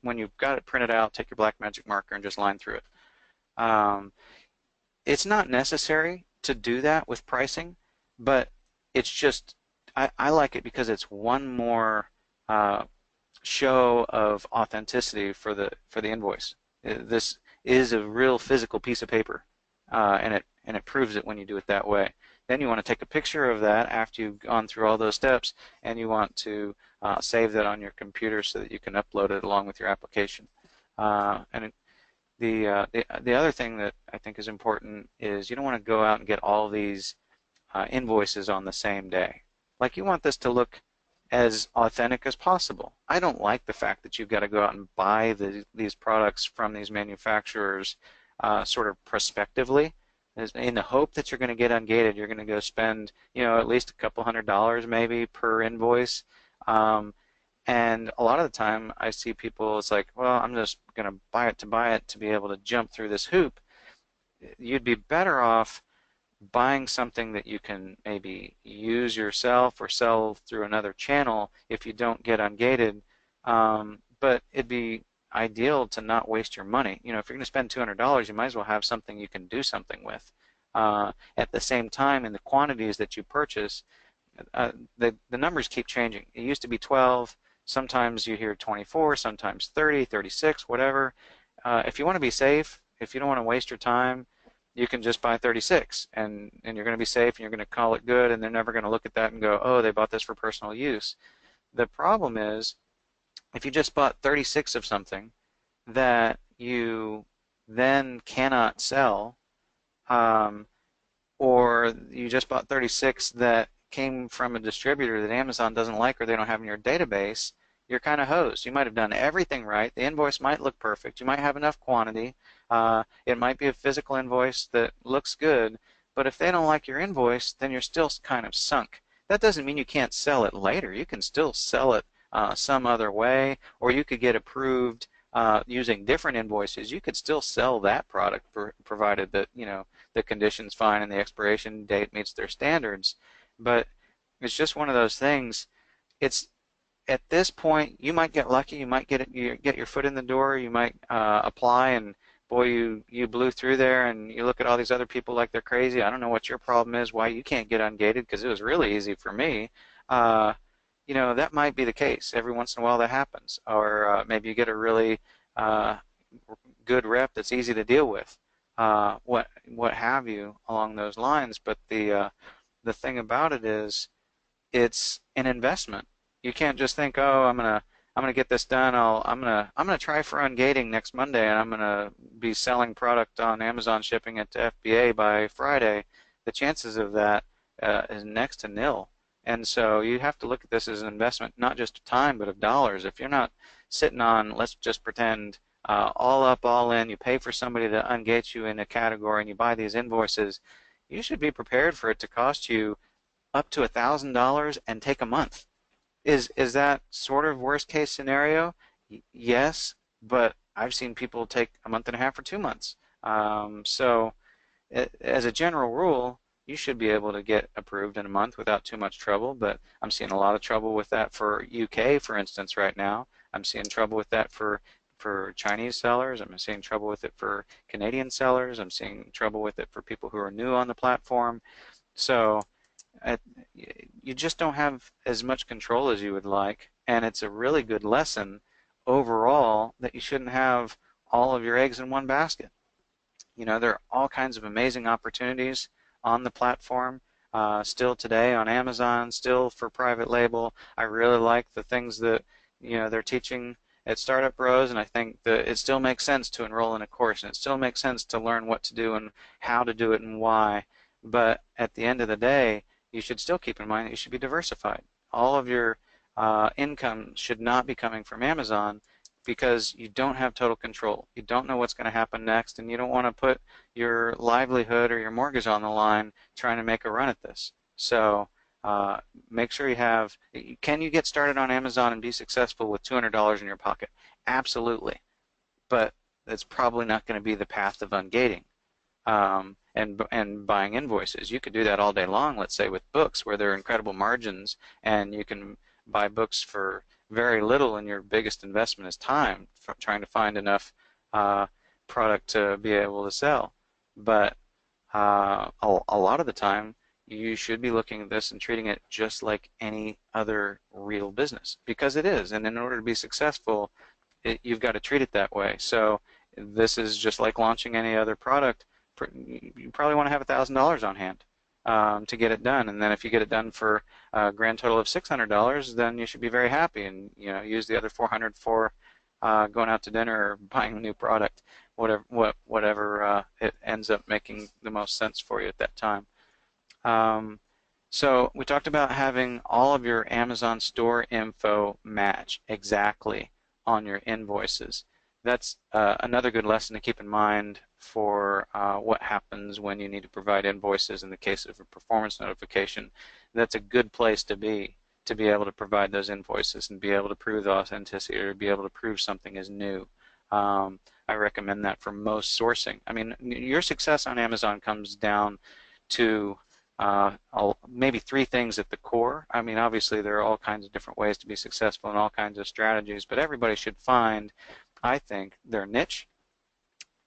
when you've got it printed out, take your black magic marker and just line through it. Um, it's not necessary to do that with pricing, but it's just, I like it because it's one more uh, show of authenticity for the invoice. This is a real physical piece of paper, and it proves it when you do it that way. Then you want to take a picture of that after you've gone through all those steps, and you want to save that on your computer so that you can upload it along with your application. And the other thing that I think is important is you don't want to go out and get all these invoices on the same day. Like, you want this to look as authentic as possible. I don't like the fact that you've got to go out and buy these products from these manufacturers sort of prospectively, in the hope that you're going to get ungated. You're going to go spend, at least a couple $100 maybe per invoice. And a lot of the time I see people, it's like, well, I'm just going to buy it to be able to jump through this hoop. You'd be better off buying something that you can maybe use yourself or sell through another channel if you don't get ungated. But it'd be ideal to not waste your money. If you're going to spend $200, you might as well have something you can do something with. At the same time, in the quantities that you purchase, the numbers keep changing. It used to be 12. Sometimes you hear 24, sometimes 30, 36, whatever. If you want to be safe, if you don't want to waste your time, you can just buy 36, and you're going to be safe, and you're going to call it good, and they're never going to look at that and go, oh, they bought this for personal use. The problem is, if you just bought 36 of something that you then cannot sell, or you just bought 36 that came from a distributor that Amazon doesn't like or they don't have in your database, you're kind of hosed. You might have done everything right. The invoice might look perfect. You might have enough quantity. It might be a physical invoice that looks good, but if they don't like your invoice, then you're still kind of sunk. That doesn't mean you can't sell it later. You can still sell it some other way, or you could get approved using different invoices. You could still sell that product provided that the condition's fine and the expiration date meets their standards. But it's just one of those things. It's at this point, you might get lucky. You might get your foot in the door. You might apply, and boy, you blew through there. And you look at all these other people like they're crazy. I don't know what your problem is, why you can't get ungated, because it was really easy for me. That might be the case. Every once in a while that happens, or maybe you get a really good rep that's easy to deal with. What have you along those lines? But the thing about it is, it's an investment. You can't just think, oh, I'm gonna get this done. I'm gonna try for ungating next Monday, and I'm gonna be selling product on Amazon, shipping it to FBA by Friday. The chances of that is next to nil. And so you have to look at this as an investment, not just of time, but of dollars. If you're not sitting on, let's just pretend, all up, all in, you pay for somebody to ungate you in a category, and you buy these invoices, you should be prepared for it to cost you up to $1,000 and take a month. Is that sort of worst case scenario? Yes, but I've seen people take a month and a half or 2 months. So as a general rule, you should be able to get approved in a month without too much trouble, but I'm seeing a lot of trouble with that for UK, for instance, right now. I'm seeing trouble with that for Chinese sellers. I'm seeing trouble with it for Canadian sellers. I'm seeing trouble with it for people who are new on the platform. So you just don't have as much control as you would like, and it's a really good lesson overall that you shouldn't have all of your eggs in one basket. There are all kinds of amazing opportunities on the platform still today on Amazon, still for private label. I really like the things that they're teaching at Startupbros, and I think that it still makes sense to enroll in a course, and it still makes sense to learn what to do and how to do it and why. But at the end of the day, you should still keep in mind that you should be diversified. All of your income should not be coming from Amazon, because you don't have total control. You don't know what's going to happen next, and you don't want to put your livelihood or your mortgage on the line trying to make a run at this. So make sure you have, can you get started on Amazon and be successful with $200 in your pocket? Absolutely. But it's probably not going to be the path of ungating and buying invoices. You could do that all day long, let's say with books where there are incredible margins and you can buy books for very little and your biggest investment is time for trying to find enough product to be able to sell. But a lot of the time you should be looking at this and treating it just like any other real business, because it is, and in order to be successful you've got to treat it that way. So this is just like launching any other product. You probably want to have $1,000 on hand to get it done, and then if you get it done for a grand total of $600, then you should be very happy, and use the other $400 for going out to dinner or buying a new product, whatever it ends up making the most sense for you at that time. So we talked about having all of your Amazon store info match exactly on your invoices. That's another good lesson to keep in mind for what happens when you need to provide invoices in the case of a performance notification. That's a good place to be able to provide those invoices and be able to prove the authenticity or be able to prove something is new. I recommend that for most sourcing. I mean, your success on Amazon comes down to maybe three things at the core. I mean, obviously there are all kinds of different ways to be successful and all kinds of strategies, but everybody should find, I think, their niche,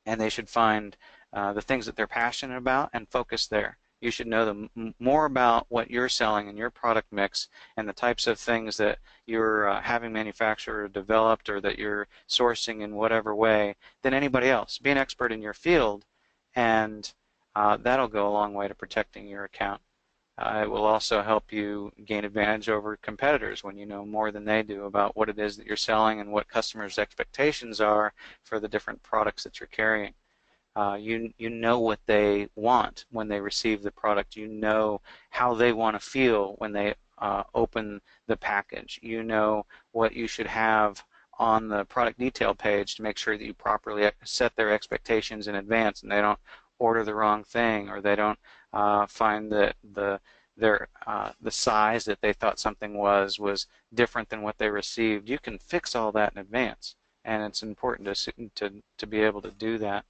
and they should find the things that they're passionate about and focus there. You should know more about what you're selling and your product mix and the types of things that you're having manufactured or developed or that you're sourcing in whatever way than anybody else. Be an expert in your field, and that'll go a long way to protecting your account. It will also help you gain advantage over competitors when you know more than they do about what it is that you're selling and what customers' expectations are for the different products that you're carrying. You know what they want when they receive the product. You know how they want to feel when they open the package. You know what you should have on the product detail page to make sure that you properly set their expectations in advance and they don't order the wrong thing, or they don't find that the size that they thought something was different than what they received. You can fix all that in advance, and it's important to be able to do that.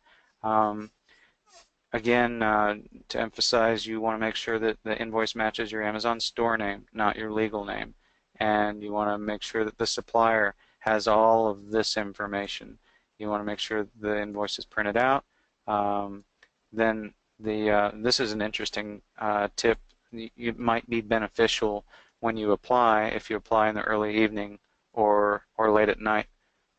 Again, to emphasize, you want to make sure that the invoice matches your Amazon store name, not your legal name, and you want to make sure that the supplier has all of this information. You want to make sure the invoice is printed out. Then this is an interesting tip. It might be beneficial when you apply, if you apply in the early evening or late at night,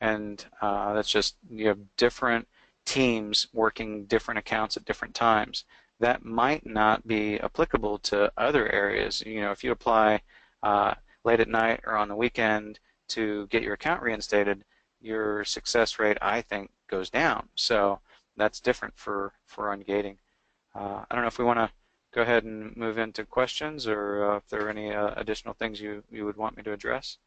and that's just, you have different teams working different accounts at different times. That might not be applicable to other areas. If you apply late at night or on the weekend to get your account reinstated, your success rate, I think, goes down. So that's different for ungating. I don't know if we want to go ahead and move into questions, or if there are any additional things you would want me to address.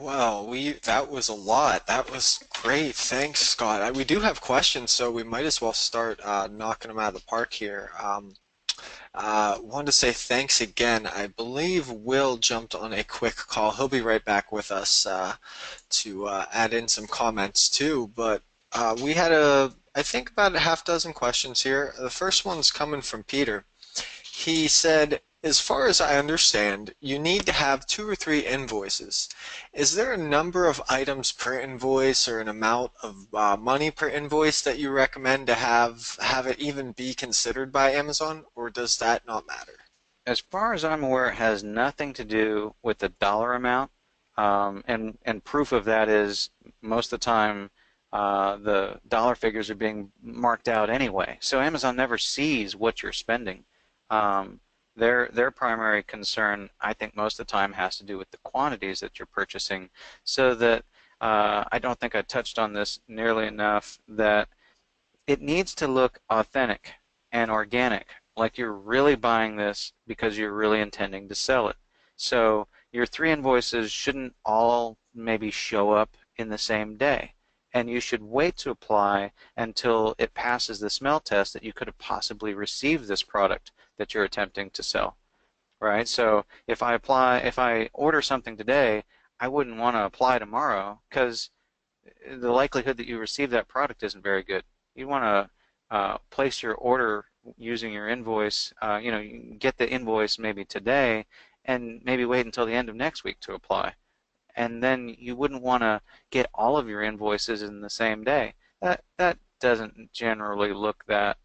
Well, that was a lot. That was great. Thanks, Scott. We do have questions, so we might as well start knocking them out of the park here. Wanted to say thanks again. I believe Will jumped on a quick call. He'll be right back with us to add in some comments too. But we had I think about a half dozen questions here. The first one's coming from Peter. He said, as far as I understand, you need to have 2 or 3 invoices. Is there a number of items per invoice or an amount of money per invoice that you recommend to have it even be considered by Amazon, or does that not matter? As far as I'm aware, it has nothing to do with the dollar amount, and proof of that is most of the time the dollar figures are being marked out anyway. So Amazon never sees what you're spending. Their primary concern, I think most of the time, has to do with the quantities that you're purchasing, so that I don't think I touched on this nearly enough, that it needs to look authentic and organic, like you're really buying this because you're really intending to sell it. So your 3 invoices shouldn't all maybe show up in the same day. And you should wait to apply until it passes the smell test that you could have possibly received this product that you're attempting to sell, right? So if I order something today, I wouldn't want to apply tomorrow because the likelihood that you receive that product isn't very good. You want to place your order using your invoice. You can get the invoice maybe today, and maybe wait until the end of next week to apply. And then you wouldn't want to get all of your invoices in the same day. That doesn't generally look that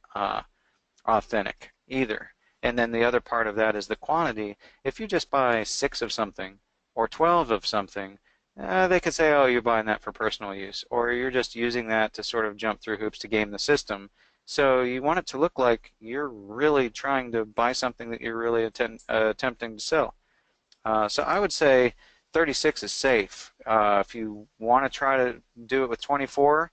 authentic either. And then the other part of that is the quantity. If you just buy 6 of something or 12 of something, they could say, oh, you're buying that for personal use, or you're just using that to sort of jump through hoops to game the system. So you want it to look like you're really trying to buy something that you're really attempting to sell. So I would say 36 is safe. If you want to try to do it with 24,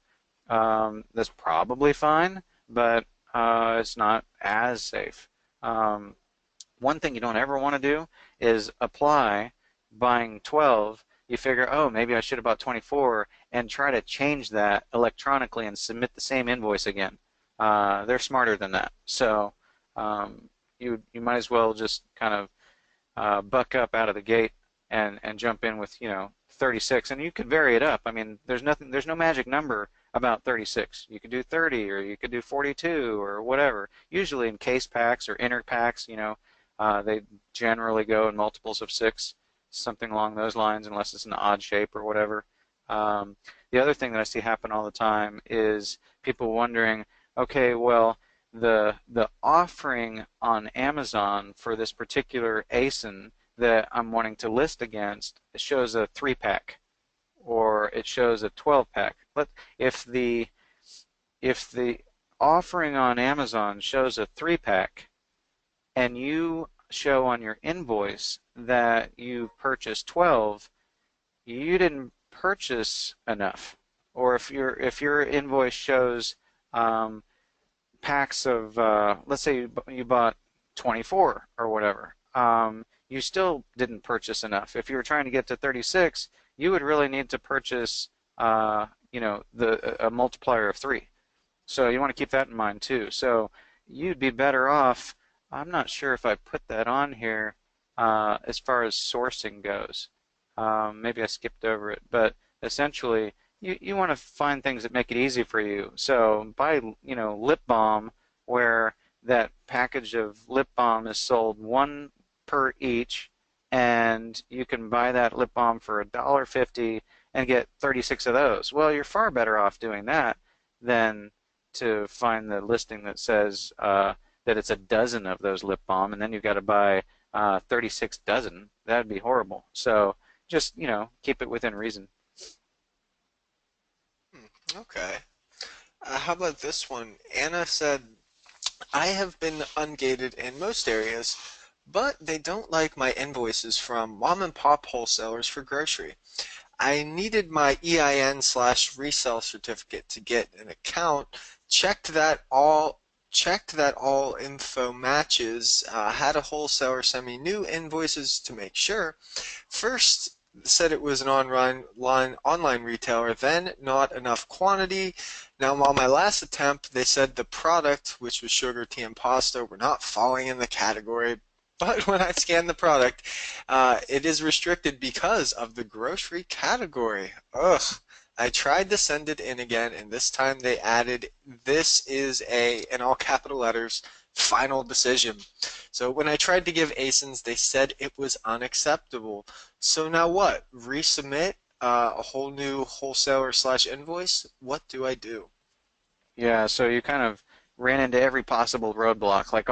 that's probably fine, but it's not as safe. One thing you don't ever want to do is apply buying 12. You figure, oh, maybe I should have bought 24, and try to change that electronically and submit the same invoice again. They're smarter than that. So you might as well just kind of buck up out of the gate and jump in with 36, and you could vary it up. I mean, there's no magic number about 36. You could do 30, or you could do 42, or whatever. Usually in case packs or inner packs, they generally go in multiples of 6, something along those lines, unless it's an odd shape or whatever. The other thing that I see happen all the time is people wondering, okay, well, the offering on Amazon for this particular ASIN that I'm wanting to list against, it shows a 3-pack or it shows a 12-pack. But if the offering on Amazon shows a 3-pack and you show on your invoice that you purchased 12, you didn't purchase enough. Or if your invoice shows packs of, let's say you bought 24 or whatever, you still didn't purchase enough. If you were trying to get to 36, you would really need to purchase, a multiplier of 3. So you want to keep that in mind too. So you'd be better off. I'm not sure if I put that on here as far as sourcing goes. Maybe I skipped over it, but essentially you want to find things that make it easy for you. So buy lip balm where that package of lip balm is sold 1 per each, and you can buy that lip balm for $1.50 and get 36 of those. Well, you're far better off doing that than to find the listing that says that it's a dozen of those lip balm, and then you've got to buy 36 dozen. That'd be horrible. So just keep it within reason. Okay. How about this one? Anna said, I have been ungated in most areas, but they don't like my invoices from mom and pop wholesalers for grocery. I needed my EIN/resell certificate to get an account, checked that all info matches, had a wholesaler send me new invoices to make sure. First said it was an online retailer, then not enough quantity. Now on my last attempt, they said the product, which was sugar, tea, and pasta, were not falling in the category. But when I scanned the product, it is restricted because of the grocery category. Ugh. I tried to send it in again, and this time they added, this is in all capital letters, final decision. So when I tried to give ASINs, they said it was unacceptable. So now what? Resubmit a whole new wholesaler/invoice? What do I do? Yeah, so you kind of ran into every possible roadblock. Like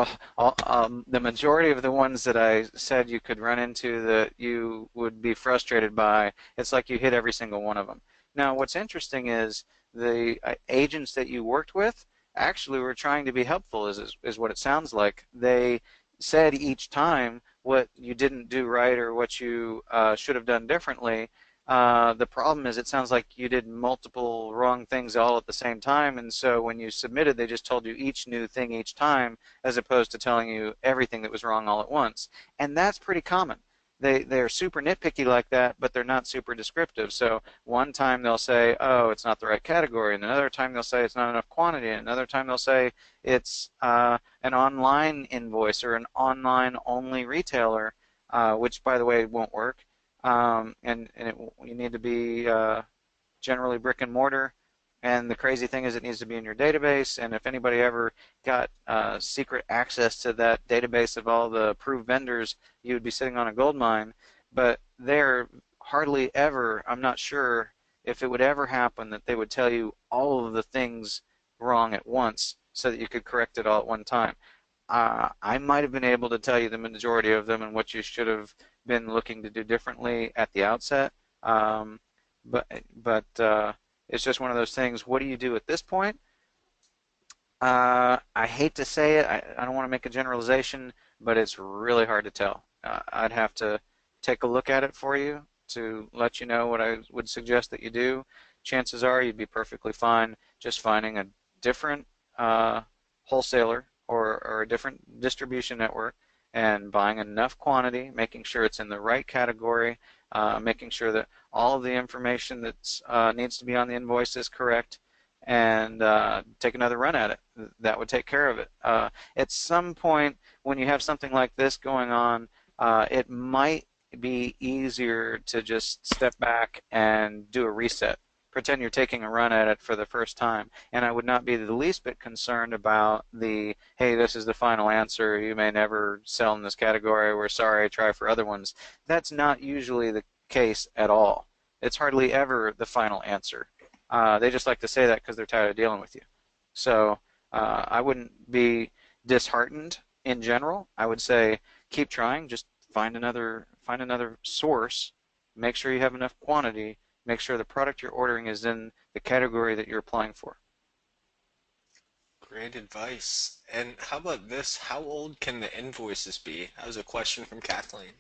the majority of the ones that I said you could run into that you would be frustrated by, it's like you hit every single one of them. Now, what's interesting is the agents that you worked with actually were trying to be helpful, is what it sounds like. They said each time what you didn't do right or what you should have done differently. The problem is it sounds like you did multiple wrong things all at the same time, and so when you submitted, they just told you each new thing each time as opposed to telling you everything that was wrong all at once. And that's pretty common. they're super nitpicky like that, but they're not super descriptive. So one time they'll say, oh, it's not the right category, and another time they'll say it's not enough quantity, and another time they'll say it's an online invoice or an online only retailer, which by the way won't work. You need to be generally brick and mortar. And the crazy thing is it needs to be in your database, and if anybody ever got secret access to that database of all the approved vendors, you would be sitting on a gold mine. But they're hardly ever, I'm not sure if it would ever happen that they would tell you all of the things wrong at once so that you could correct it all at one time. I might have been able to tell you the majority of them and what you should have been looking to do differently at the outset. Um, but it's just one of those things. What do you do at this point? I hate to say it. I don't want to make a generalization, but it's really hard to tell. I'd have to take a look at it for you to let you know what I would suggest that you do. Chances are you'd be perfectly fine just finding a different wholesaler or a different distribution network and buying enough quantity, making sure it's in the right category, making sure that all of the information that needs to be on the invoice is correct, and take another run at it. That would take care of it. At some point, when you have something like this going on, it might be easier to just step back and do a reset. Pretend you're taking a run at it for the first time. And I would not be the least bit concerned about the, hey, this is the final answer. You may never sell in this category. We're sorry. Try for other ones. That's not usually the case at all. It's hardly ever the final answer. They just like to say that because they're tired of dealing with you. So I wouldn't be disheartened in general. I would say keep trying. Just find another source. Make sure you have enough quantity. Make sure the product you're ordering is in the category that you're applying for. Great advice. And how about this? How old can the invoices be? That was a question from Kathleen.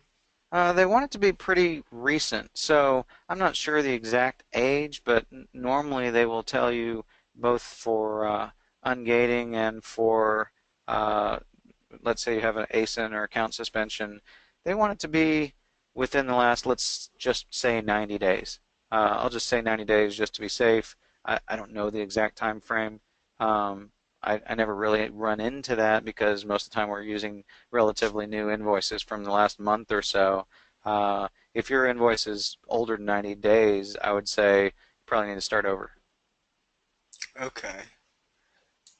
They want it to be pretty recent, so I'm not sure the exact age, but normally they will tell you both for ungating and for, uh, let's say you have an ASIN or account suspension, they want it to be within the last, let's just say 90 days. I'll just say 90 days just to be safe. I don't know the exact time frame. Um, I never really run into that because most of the time we're using relatively new invoices from the last month or so. If your invoice is older than 90 days, I would say you probably need to start over. Okay.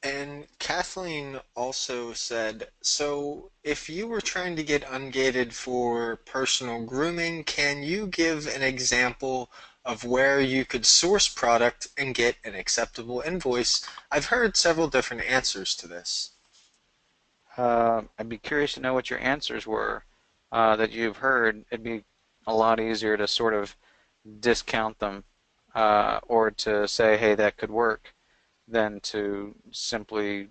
And Kathleen also said, so if you were trying to get ungated for personal grooming, can you give an example of where you could source product and get an acceptable invoice? I've heard several different answers to this. I'd be curious to know what your answers were that you've heard. It'd be a lot easier to sort of discount them or to say, hey, that could work, than to simply,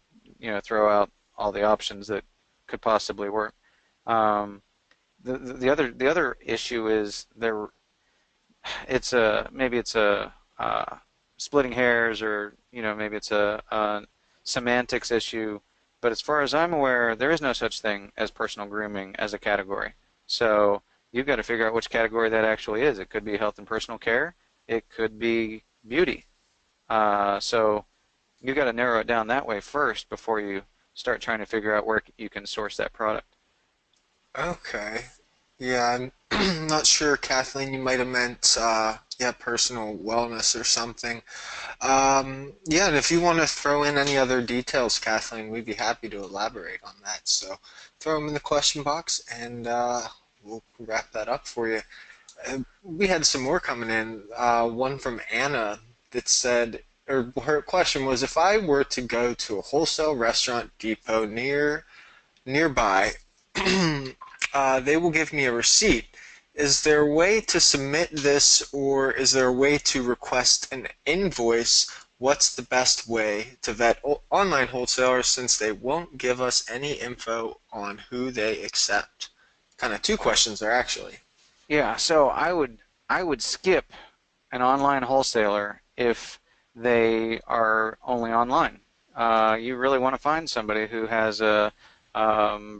throw out all the options that could possibly work. Um, the other issue is maybe it's a splitting hairs, or maybe it's a semantics issue. But as far as I'm aware, there is no such thing as personal grooming as a category. So you've got to figure out which category that actually is. It could be health and personal care. It could be beauty. So you've got to narrow it down that way first before you start trying to figure out where you can source that product. Okay. Yeah, I'm not sure, Kathleen, you might have meant, yeah, personal wellness or something. Yeah, and if you want to throw in any other details, Kathleen, we'd be happy to elaborate on that. So throw them in the question box and we'll wrap that up for you. We had some more coming in. One from Anna that said, or her question was, if I were to go to a wholesale restaurant depot nearby, they will give me a receipt. Is there a way to submit this, or is there a way to request an invoice? What's the best way to vet online wholesalers since they won't give us any info on who they accept? Kind of two questions there, actually. Yeah, so I would skip an online wholesaler if they are only online. You really want to find somebody who has a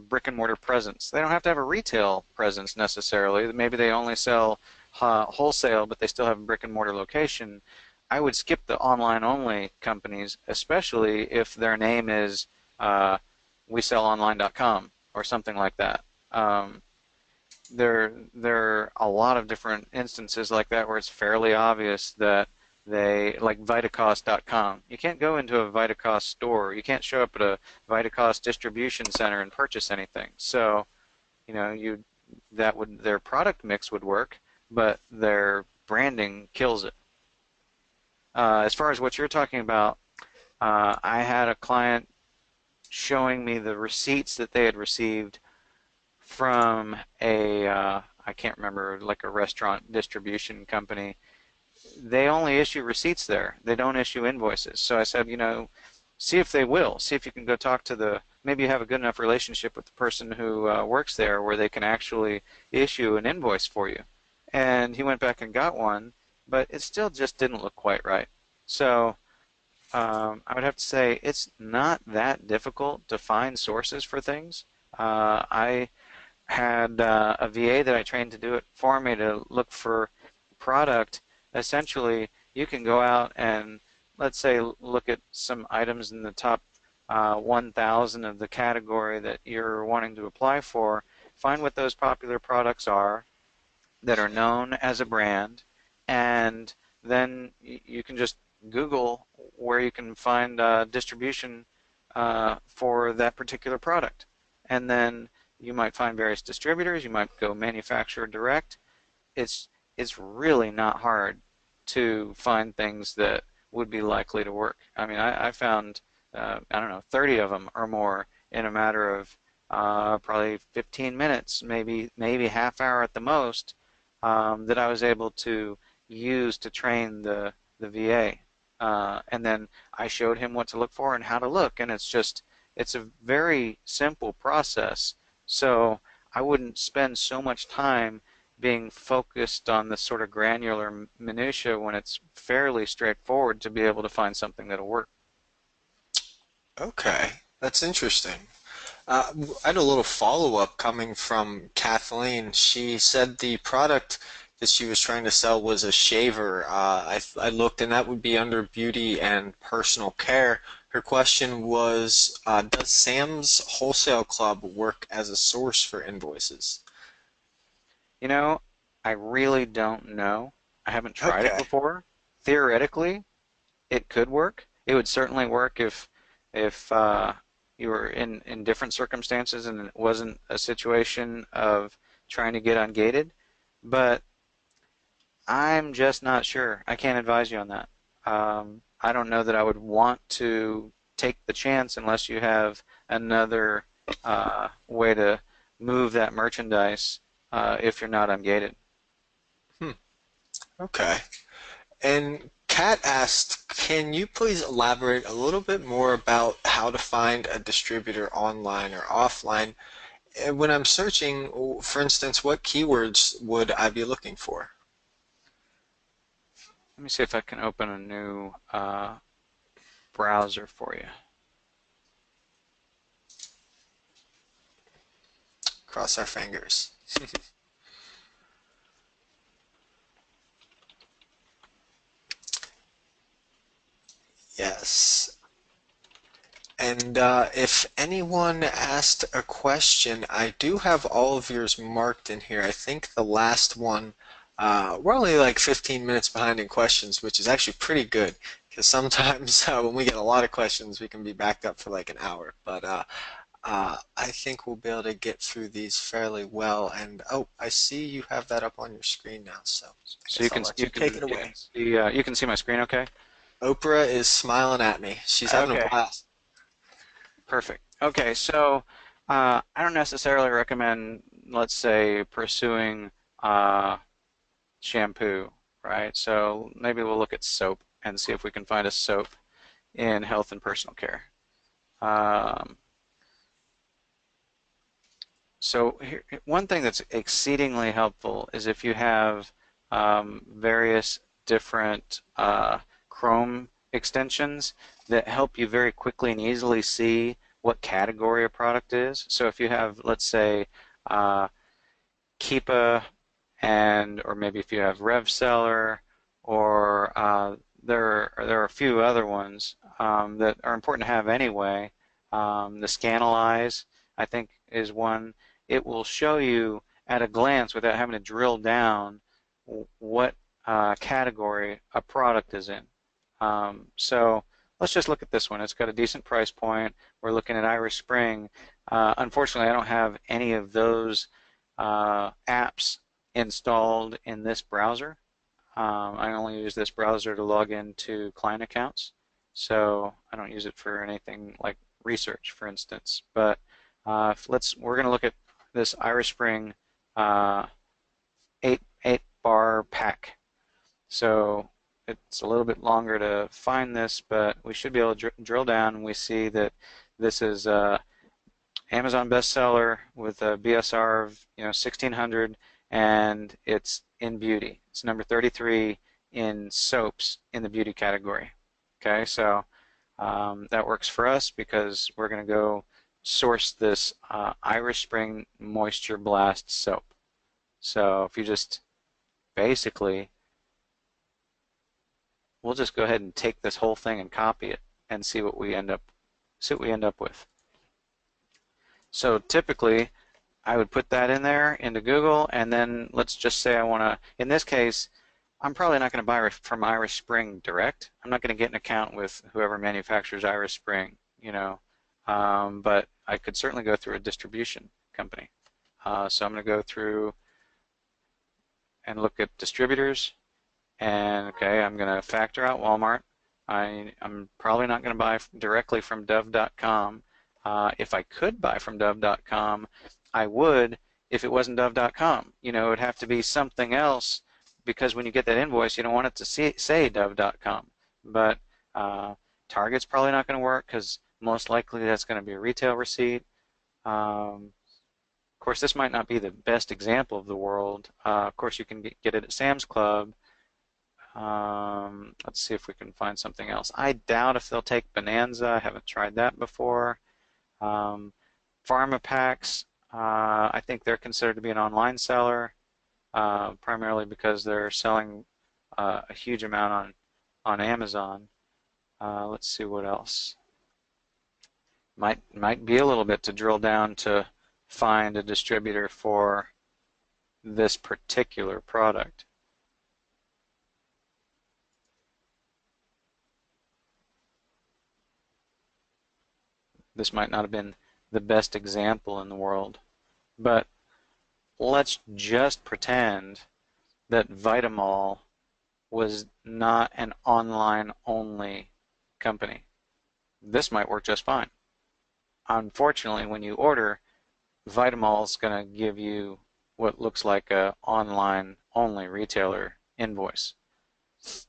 brick and mortar presence. They don't have to have a retail presence necessarily. Maybe they only sell wholesale, but they still have a brick and mortar location. I would skip the online only companies, especially if their name is WeSellOnline.com or something like that. There are a lot of different instances like that where it's fairly obvious that they, like Vitacost.com. You can't go into a Vitacost store. You can't show up at a Vitacost distribution center and purchase anything. So, you know, their product mix would work, but their branding kills it. As far as what you're talking about, I had a client showing me the receipts that they had received from I can't remember, like a restaurant distribution company. They only issue receipts there. They don't issue invoices. So I said, you know, see if they will. See if you can go talk to maybe you have a good enough relationship with the person who works there where they can actually issue an invoice for you. And he went back and got one, but it still just didn't look quite right. So I would have to say it's not that difficult to find sources for things. I had a VA that I trained to do it for me to look for product. Essentially, you can go out and, let's say, look at some items in the top 1,000 of the category that you're wanting to apply for, find what those popular products are that are known as a brand, and then you can just Google where you can find distribution for that particular product. And then you might find various distributors, you might go manufacturer direct. It's really not hard to find things that would be likely to work. I mean, I found, I don't know, 30 of them or more in a matter of probably 15 minutes, maybe half hour at the most, that I was able to use to train the VA. And then I showed him what to look for and how to look, and it's a very simple process. So I wouldn't spend so much time being focused on the sort of granular minutia when it's fairly straightforward to be able to find something that'll work. Okay, that's interesting. I had a little follow-up coming from Kathleen. She said the product that she was trying to sell was a shaver. I looked, and that would be under beauty and personal care. Her question was, does Sam's Wholesale Club work as a source for invoices? You know, I really don't know. I haven't tried it Okay. before. Theoretically, it could work. It would certainly work if you were in different circumstances and it wasn't a situation of trying to get ungated. But I'm just not sure. I can't advise you on that. I don't know that I would want to take the chance unless you have another way to move that merchandise if you're not ungated. Hmm. Okay. And Kat asked, can you please elaborate a little bit more about how to find a distributor online or offline? And when I'm searching, for instance, what keywords would I be looking for? Let me see if I can open a new browser for you. Cross our fingers. Yes. And if anyone asked a question, I do have all of yours marked in here. I think the last one, we're only like 15 minutes behind in questions, which is actually pretty good because sometimes when we get a lot of questions, we can be backed up for like an hour. But I think we'll be able to get through these fairly well. And oh, I see you have that up on your screen now, so I So guess I'll let you take it away. you can see my screen, okay? Oprah is smiling at me. She's having a Okay, blast. perfect. Okay, so I don't necessarily recommend, let's say, pursuing shampoo, right? So maybe we'll look at soap and see if we can find a soap in health and personal care. Um, So here, one thing that's exceedingly helpful is if you have various different Chrome extensions that help you very quickly and easily see what category a product is. So if you have, let's say, Keepa, or maybe if you have RevSeller, or there are a few other ones that are important to have anyway. The Scanalyze, I think, is one. It will show you at a glance without having to drill down what category a product is in. So let's just look at this one. It's got a decent price point. We're looking at Irish Spring. Unfortunately, I don't have any of those apps installed in this browser. I only use this browser to log into client accounts, so I don't use it for anything like research, for instance. But we're going to look at this Irish Spring 8 bar pack. So it's a little bit longer to find this, but we should be able to drill down, and we see that this is Amazon bestseller with a BSR of 1600, and it's in beauty. It's number 33 in soaps in the beauty category. Okay, so that works for us because we're going to go source this Irish Spring Moisture Blast soap. So if you just basically, we'll just go ahead and take this whole thing and copy it and see what we end up with. So typically, I would put that in there into Google, and then let's just say I want to, in this case, I'm probably not going to buy from Irish Spring direct. I'm not going to get an account with whoever manufactures Irish Spring, but I could certainly go through a distribution company. So I'm going to go through and look at distributors, and okay, I'm going to factor out Walmart. I'm probably not going to buy directly from dove.com. If I could buy from dove.com, I would if it wasn't dove.com. It would have to be something else, because when you get that invoice, you don't want it to say dove.com. But Target's probably not going to work because most likely that's going to be a retail receipt. Of course, this might not be the best example of the world. Of course, you can get it at Sam's Club. Let's see if we can find something else. I doubt if they'll take Bonanza. I haven't tried that before. Pharma Packs, I think they're considered to be an online seller, primarily because they're selling a huge amount on Amazon. Let's see what else. Might be a little bit to drill down to find a distributor for this particular product. This might not have been the best example in the world, but let's just pretend that Vitamol was not an online-only company. This might work just fine. Unfortunately, when you order, Vitamol is going to give you what looks like a online-only retailer invoice.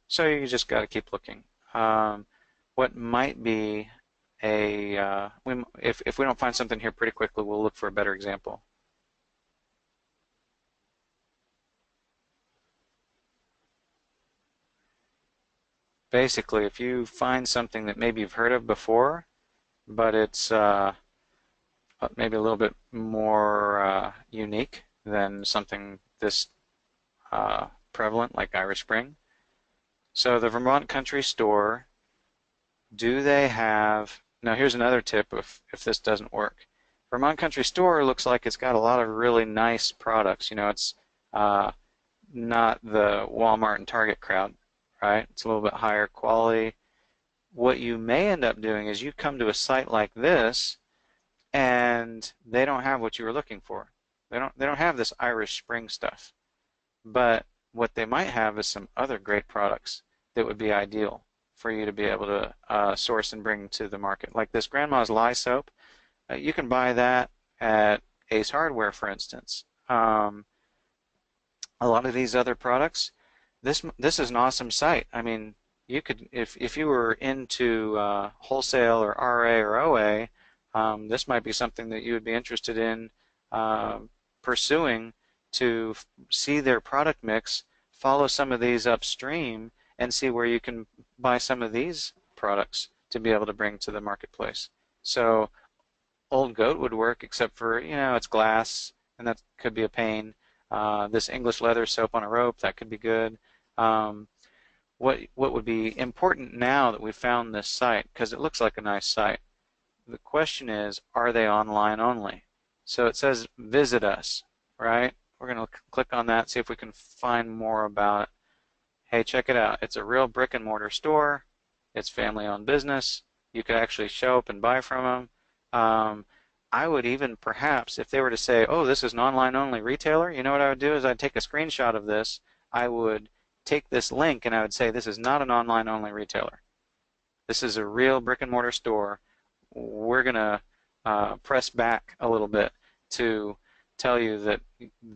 So you just got to keep looking. What might be if we don't find something here pretty quickly, we'll look for a better example. Basically, if you find something that maybe you've heard of before, but it's maybe a little bit more unique than something this prevalent like Irish Spring. So the Vermont Country Store, do they have, now here's another tip if this doesn't work. Vermont Country Store looks like it's got a lot of really nice products. It's not the Walmart and Target crowd, right? It's a little bit higher quality. What you may end up doing is you come to a site like this and they don't have what you were looking for. They don't have this Irish Spring stuff. But what they might have is some other great products that would be ideal for you to be able to source and bring to the market. Like this Grandma's Lye soap, you can buy that at Ace Hardware, for instance. A lot of these other products, this is an awesome site. I mean, you could, if you were into wholesale or RA or OA, this might be something that you would be interested in pursuing to see their product mix, follow some of these upstream, and see where you can buy some of these products to be able to bring to the marketplace. So old goat would work, except for, it's glass, and that could be a pain. This English leather soap on a rope, that could be good. Um, what would be important now that we found this site, because it looks like a nice site, the question is, are they online only? So it says visit us, right? We're going to click on that, see if we can find more about it. Hey, check it out. It's a real brick and mortar store. It's family owned business. You could actually show up and buy from them. I would even perhaps, if they were to say, oh, this is an online only retailer, you know what I would do is I'd take a screenshot of this. I would take this link and I would say, this is not an online only retailer. This is a real brick and mortar store. We're going to press back a little bit to tell you that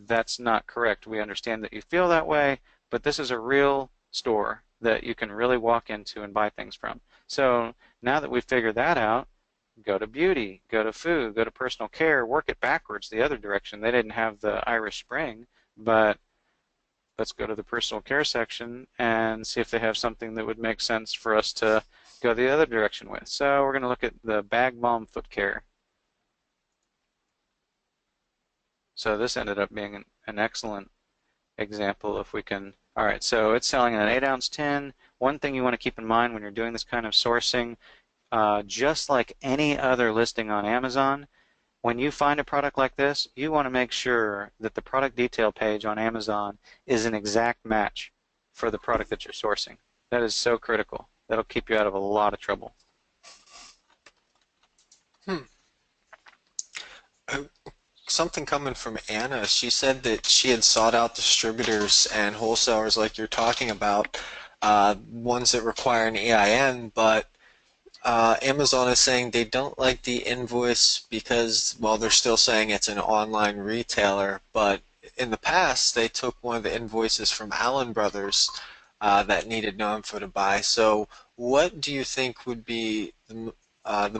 that's not correct. We understand that you feel that way, but this is a real store that you can really walk into and buy things from. So now that we've figured that out, go to beauty, go to food, go to personal care, work it backwards the other direction. They didn't have the Irish Spring, but let's go to the personal care section and see if they have something that would make sense for us to go the other direction with. So we're going to look at the Bag Balm Foot Care. So this ended up being an excellent example if we can. All right, so it's selling in an 8-ounce tin. One thing you want to keep in mind when you're doing this kind of sourcing, just like any other listing on Amazon, when you find a product like this, you want to make sure that the product detail page on Amazon is an exact match for the product that you're sourcing. That is so critical. That'll keep you out of a lot of trouble. Something coming from Anna. She said that she had sought out distributors and wholesalers like you're talking about, ones that require an EIN, but Amazon is saying they don't like the invoice because, well, they're still saying it's an online retailer, but in the past they took one of the invoices from Allen Brothers that needed no info to buy. So what do you think would be the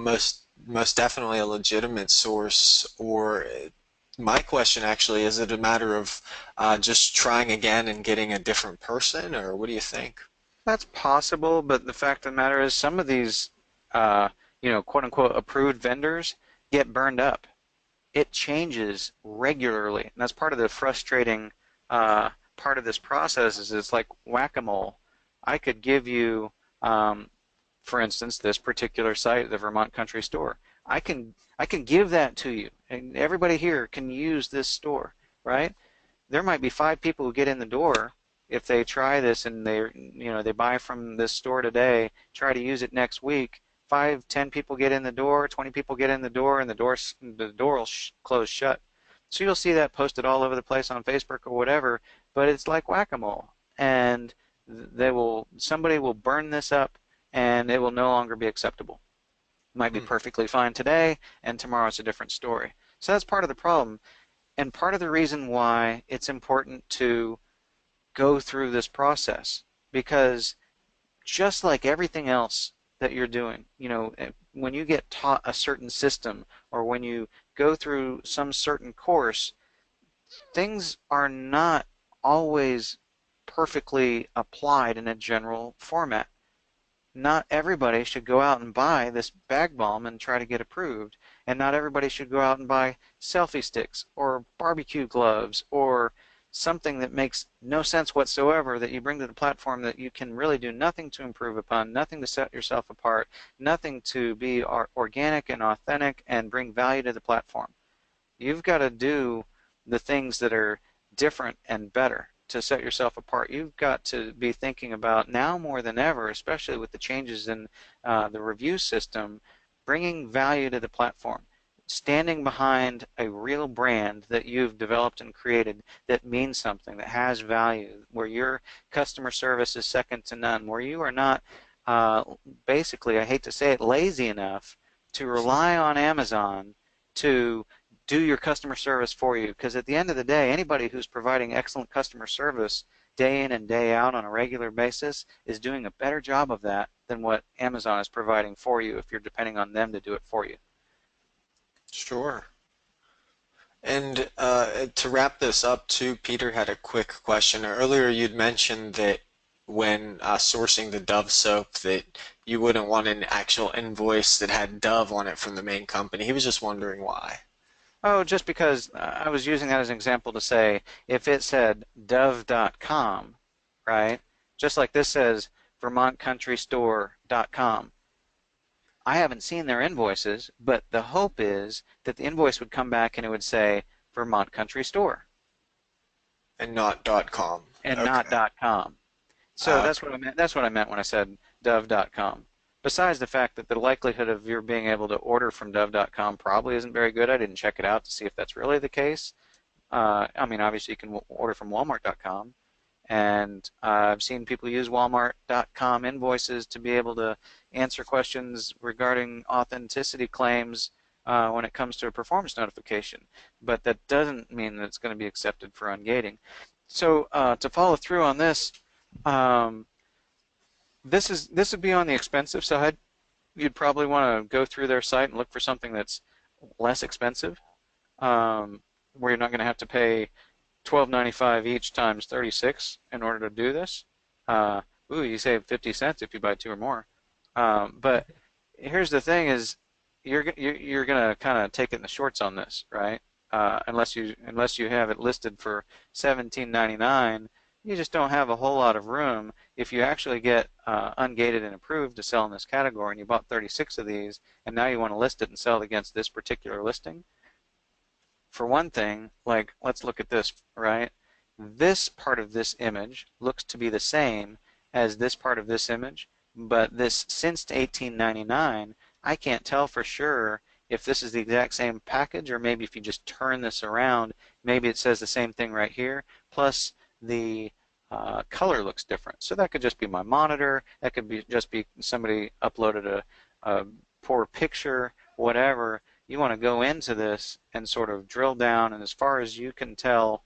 most definitely a legitimate source? Or my question actually, is it a matter of just trying again and getting a different person, or what do you think? That's possible, but the fact of the matter is some of these, quote unquote approved vendors get burned up. It changes regularly, and that's part of the frustrating part of this process. Is it's like whack-a-mole. I could give you, for instance, this particular site, the Vermont Country Store. I can give that to you, and everybody here can use this store, right? There might be 5 people who get in the door if they try this and they buy from this store today, try to use it next week. 5, 10 people get in the door, 20 people get in the door, and the door will close shut. So you'll see that posted all over the place on Facebook or whatever, but it's like whack-a-mole, and somebody will burn this up, and it will no longer be acceptable. It might be perfectly fine today, and tomorrow it's a different story. So that's part of the problem, and part of the reason why it's important to go through this process, because just like everything else that you're doing, when you get taught a certain system or when you go through some certain course, things are not always perfectly applied in a general format. Not everybody should go out and buy this bag balm and try to get approved, and not everybody should go out and buy selfie sticks or barbecue gloves or something that makes no sense whatsoever that you bring to the platform that you can really do nothing to improve upon, nothing to set yourself apart, nothing to be organic and authentic and bring value to the platform. You've got to do the things that are different and better to set yourself apart. You've got to be thinking about, now more than ever, especially with the changes in the review system, bringing value to the platform. Standing behind a real brand that you've developed and created that means something, that has value, where your customer service is second to none, where you are not, basically, I hate to say it, lazy enough to rely on Amazon to do your customer service for you. Because at the end of the day, anybody who's providing excellent customer service day in and day out on a regular basis is doing a better job of that than what Amazon is providing for you if you're depending on them to do it for you. Sure. And to wrap this up too, Peter had a quick question. Earlier you'd mentioned that when sourcing the Dove soap that you wouldn't want an actual invoice that had Dove on it from the main company. He was just wondering why. Oh, just because I was using that as an example to say if it said dove.com, right? Just like this says vermontcountrystore.com. I haven't seen their invoices, but the hope is that the invoice would come back and it would say Vermont Country Store And not .com. and not Okay. .com. So Uh, that's what I meant. That's what I meant when I said dove.com. Besides the fact that the likelihood of your being able to order from dove.com probably isn't very good. I didn't check it out to see if that's really the case. I mean, obviously you can order from walmart.com, and I've seen people use walmart.com invoices to be able to answer questions regarding authenticity claims when it comes to a performance notification. But that doesn't mean that it's going to be accepted for ungating. So to follow through on this, um, this would be on the expensive side. You'd probably want to go through their site and look for something that's less expensive, where you're not going to have to pay $12.95 each times 36 in order to do this. Uh, you save 50 cents if you buy two or more. But here's the thing: is you're gonna kind of take it in the shorts on this, right? Unless you have it listed for 17.99, you just don't have a whole lot of room. If you actually get ungated and approved to sell in this category, and you bought 36 of these, and now you want to list it and sell it against this particular listing, for one thing, like let's look at this, right? This part of this image looks to be the same as this part of this image, but this since 1899, I can't tell for sure if this is the exact same package, or maybe if you just turn this around, maybe it says the same thing right here, plus the color looks different. So that could just be my monitor, that could be just be somebody uploaded a poor picture, whatever. You want to go into this and sort of drill down, and as far as you can tell,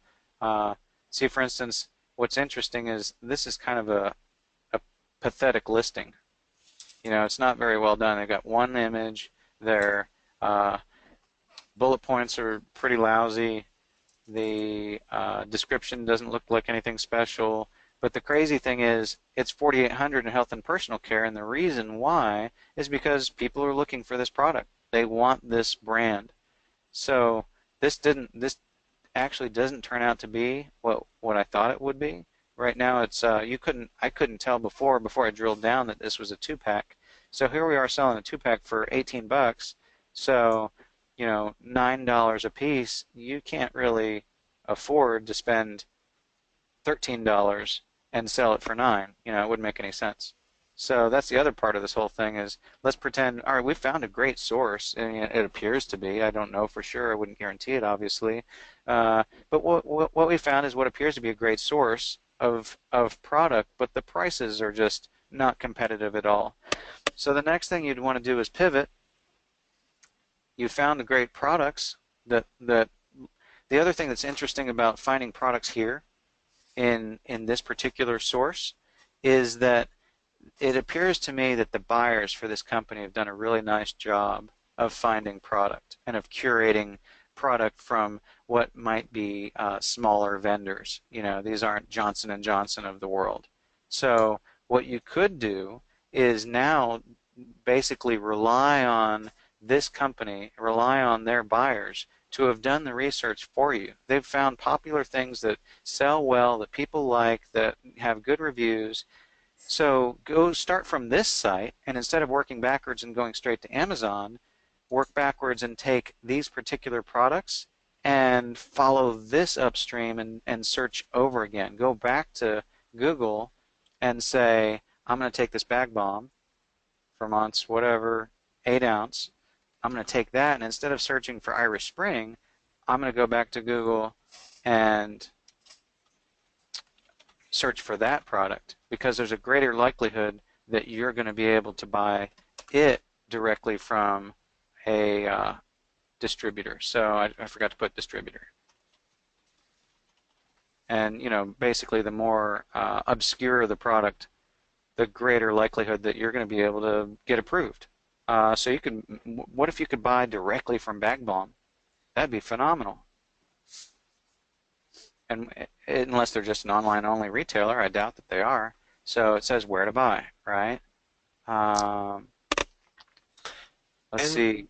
see, for instance, what's interesting is this is kind of a pathetic listing. You know, it's not very well done. They've got one image. Their bullet points are pretty lousy. The description doesn't look like anything special. But the crazy thing is, it's 4,800 in health and personal care, and the reason why is because people are looking for this product. They want this brand. So this actually doesn't turn out to be what I thought it would be. Right now it's I couldn't tell before I drilled down that this was a 2-pack. So here we are selling a 2-pack for 18 bucks. So, you know, $9 a piece. You can't really afford to spend $13 and sell it for 9. You know, it wouldn't make any sense. So that's the other part of this whole thing is let's pretend, all right, we found a great source, and it appears to be. I don't know for sure. I wouldn't guarantee it, obviously. But what we found is what appears to be a great source of product, but the prices are just not competitive at all. So the next thing you'd want to do is pivot. You found the great products that the other thing that's interesting about finding products here in this particular source is that it appears to me that the buyers for this company have done a really nice job of finding product and of curating product from what might be smaller vendors. You know, these aren't Johnson and Johnson of the world. So what you could do is now basically rely on this company, rely on their buyers to have done the research for you. They've found popular things that sell well, that people like, that have good reviews. So go start from this site, and instead of working backwards and going straight to Amazon, work backwards and take these particular products and follow this upstream and search over again. Go back to Google and say, I'm going to take this bag bomb, Vermont's whatever, 8 ounce. I'm going to take that, and instead of searching for Irish Spring, I'm going to go back to Google and search for that product, because there's a greater likelihood that you're going to be able to buy it directly from a distributor. So I forgot to put distributor. And, you know, basically the more obscure the product, the greater likelihood that you're going to be able to get approved. So you could, what if you could buy directly from Bag Bomb? That'd be phenomenal. And unless they're just an online-only retailer, I doubt that they are. So it says where to buy, right? Um, let's And see.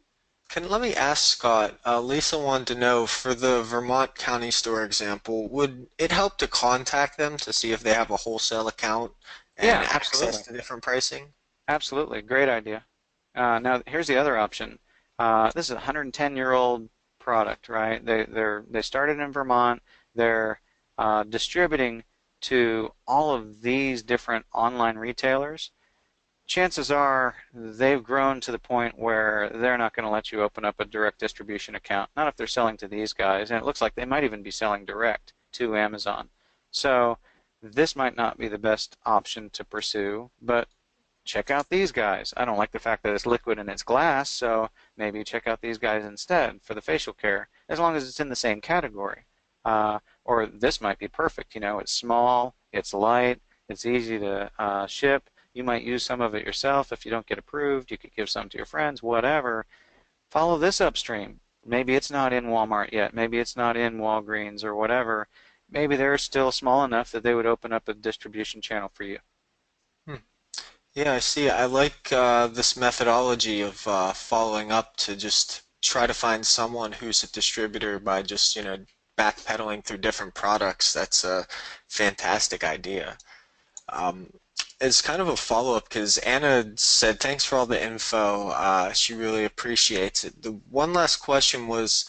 let me ask Scott, Lisa wanted to know for the Vermont County Store example, would it help to contact them to see if they have a wholesale account and Yeah, access absolutely. to different pricing? Absolutely. Great idea. Now, here's the other option. This is a 110-year-old product, right? They started in Vermont. They're distributing to all of these different online retailers. Chances are they've grown to the point where they're not going to let you open up a direct distribution account. Not if they're selling to these guys, and it looks like they might even be selling direct to Amazon. So this might not be the best option to pursue, but check out these guys. I don't like the fact that it's liquid and it's glass, so maybe check out these guys instead for the facial care, as long as it's in the same category. Or this might be perfect. You know, it's small, it's light, it's easy to ship. You might use some of it yourself. If you don't get approved, you could give some to your friends, whatever. Follow this upstream. Maybe it's not in Walmart yet. Maybe it's not in Walgreens or whatever. Maybe they're still small enough that they would open up a distribution channel for you. Hmm. Yeah, I see. I like this methodology of following up to just try to find someone who's a distributor by just, backpedaling through different products. That's a fantastic idea. Um, it's kind of a follow-up because Anna said, thanks for all the info. She really appreciates it. The one last question was,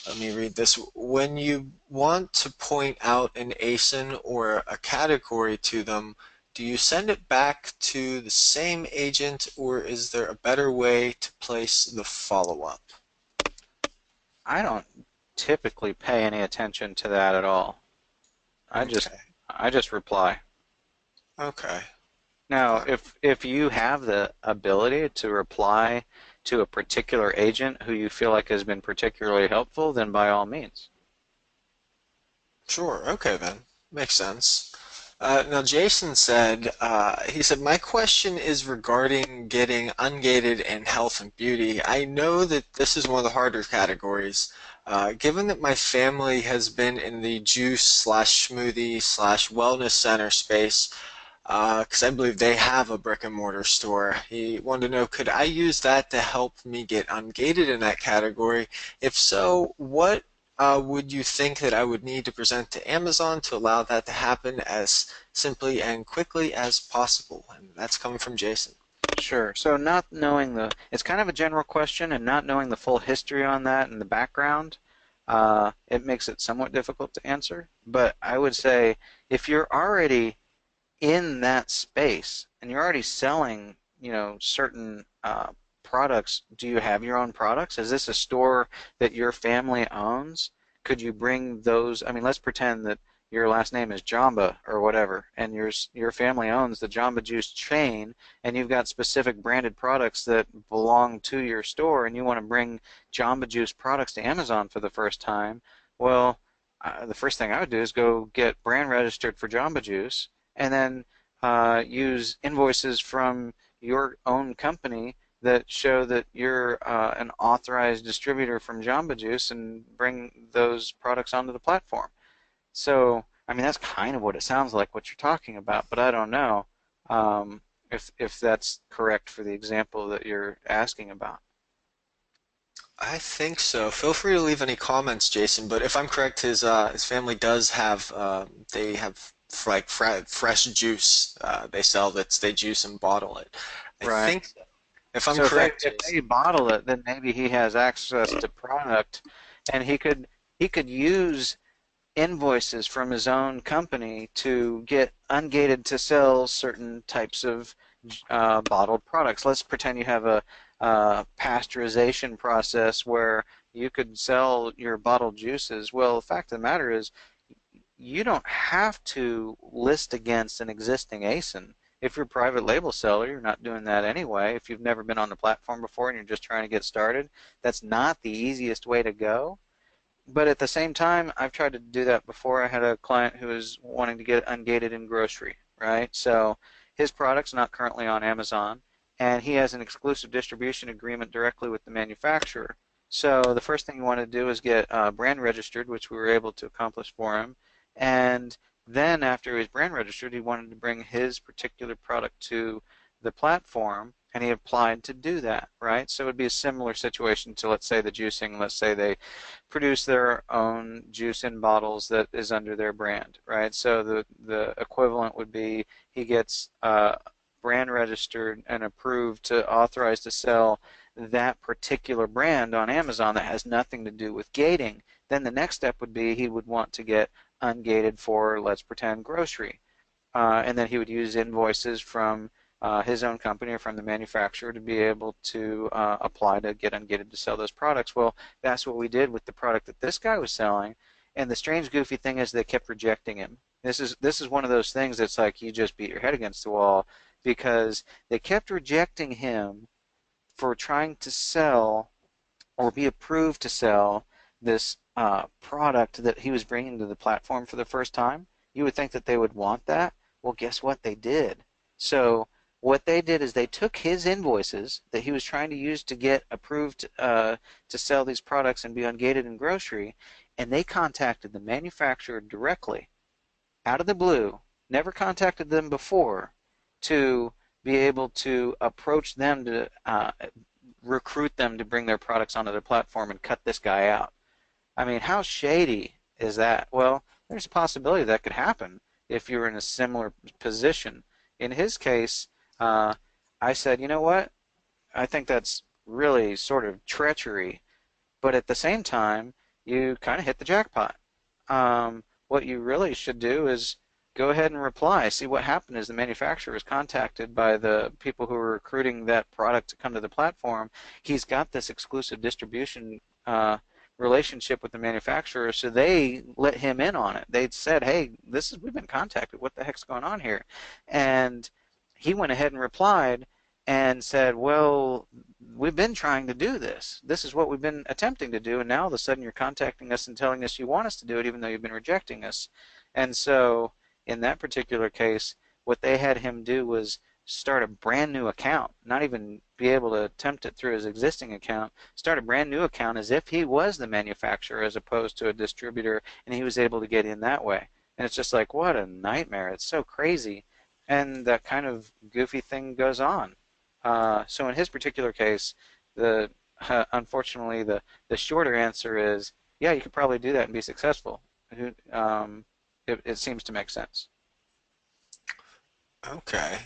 let me read this. When you want to point out an ASIN or a category to them, do you send it back to the same agent, or is there a better way to place the follow-up? I don't typically pay any attention to that at all. I just Okay. I just reply. Okay. Now, All right. if you have the ability to reply to a particular agent who you feel like has been particularly helpful, then by all means. Sure. Okay then. Makes sense. Now, Jason said, he said, my question is regarding getting ungated in health and beauty. I know that this is one of the harder categories. Given that my family has been in the juice slash smoothie slash wellness center space, because I believe they have a brick and mortar store, he wanted to know, could I use that to help me get ungated in that category? If so, what would you think that I would need to present to Amazon to allow that to happen as simply and quickly as possible? And that's coming from Jason. Sure. So not knowing it's kind of a general question, and not knowing the full history on that and the background, it makes it somewhat difficult to answer. But I would say if you're already in that space and you're already selling, certain products, do you have your own products? Is this a store that your family owns? Could you bring those? I mean, let's pretend that your last name is Jamba or whatever, and your family owns the Jamba Juice chain, and you've got specific branded products that belong to your store, and you want to bring Jamba Juice products to Amazon for the first time. Well, the first thing I would do is go get brand registered for Jamba Juice, and then use invoices from your own company that show that you're an authorized distributor from Jamba Juice, and bring those products onto the platform. So, I mean, that's kind of what it sounds like what you're talking about, but I don't know if that's correct for the example that you're asking about. I think so. Feel free to leave any comments, Jason. But if I'm correct, his family does have they have fresh juice they sell that they juice and bottle it. I Right. think if I'm So if they correct, if Jason. they bottle it, then maybe he has access to product, and he could use invoices from his own company to get ungated to sell certain types of bottled products. Let's pretend you have a pasteurization process where you could sell your bottled juices. Well, the fact of the matter is, you don't have to list against an existing ASIN. If you're a private label seller, you're not doing that anyway. If you've never been on the platform before and you're just trying to get started, that's not the easiest way to go. But at the same time, I've tried to do that before. I had a client who was wanting to get ungated in grocery, right? So his product's not currently on Amazon, and he has an exclusive distribution agreement directly with the manufacturer. So the first thing you want to do is get brand registered, which we were able to accomplish for him. And then after he was brand registered, he wanted to bring his particular product to the platform, and he applied to do that, right? So it would be a similar situation to, let's say, the juicing. Let's say they produce their own juice in bottles that is under their brand, right? So the equivalent would be he gets brand registered and approved to authorize to sell that particular brand on Amazon that has nothing to do with gating. Then the next step would be he would want to get ungated for, let's pretend, grocery. And then he would use invoices from his own company or from the manufacturer to be able to apply to get ungated to sell those products. Well, that's what we did with the product that this guy was selling. And the strange, goofy thing is they kept rejecting him. This is one of those things that's like you just beat your head against the wall, because they kept rejecting him for trying to sell or be approved to sell this product that he was bringing to the platform for the first time. You would think that they would want that. Well, guess what they did? So what they did is they took his invoices that he was trying to use to get approved to sell these products and be ungated in grocery, and they contacted the manufacturer directly, out of the blue, never contacted them before, to be able to approach them to recruit them to bring their products onto their platform and cut this guy out. I mean, how shady is that? Well, there's a possibility that could happen if you're in a similar position. In his case, I said, you know what? I think that's really sort of treachery, but at the same time, you kind of hit the jackpot. What you really should do is go ahead and reply. See, what happened is the manufacturer was contacted by the people who were recruiting that product to come to the platform. He's got this exclusive distribution relationship with the manufacturer, so they let him in on it. They'd said, hey, we've been contacted. What the heck's going on here? And he went ahead and replied and said, well, we've been trying to do this. This is what we've been attempting to do, and now all of a sudden you're contacting us and telling us you want us to do it even though you've been rejecting us. And so in that particular case, what they had him do was start a brand new account, not even be able to attempt it through his existing account, start a brand new account as if he was the manufacturer as opposed to a distributor, and he was able to get in that way. And it's just like, what a nightmare. It's so crazy. And that kind of goofy thing goes on. So in his particular case, unfortunately, the shorter answer is, yeah, you could probably do that and be successful. It seems to make sense. Okay.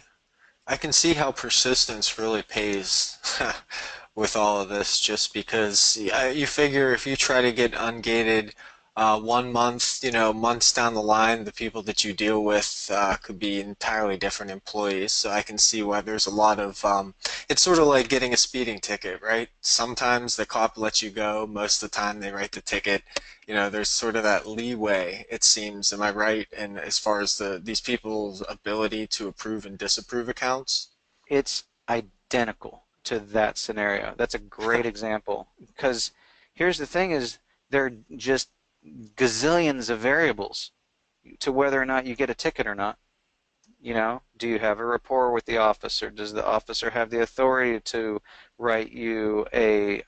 I can see how persistence really pays with all of this, just because you figure if you try to get ungated 1 month, months down the line, the people that you deal with could be entirely different employees. So I can see why there's a lot of, it's sort of like getting a speeding ticket, right? Sometimes the cop lets you go, most of the time they write the ticket. There's sort of that leeway, it seems. Am I right? And as far as these people's ability to approve and disapprove accounts? It's identical to that scenario. That's a great example, because here's the thing is there are just gazillions of variables to whether or not you get a ticket or not. Do you have a rapport with the officer? Does the officer have the authority to write you a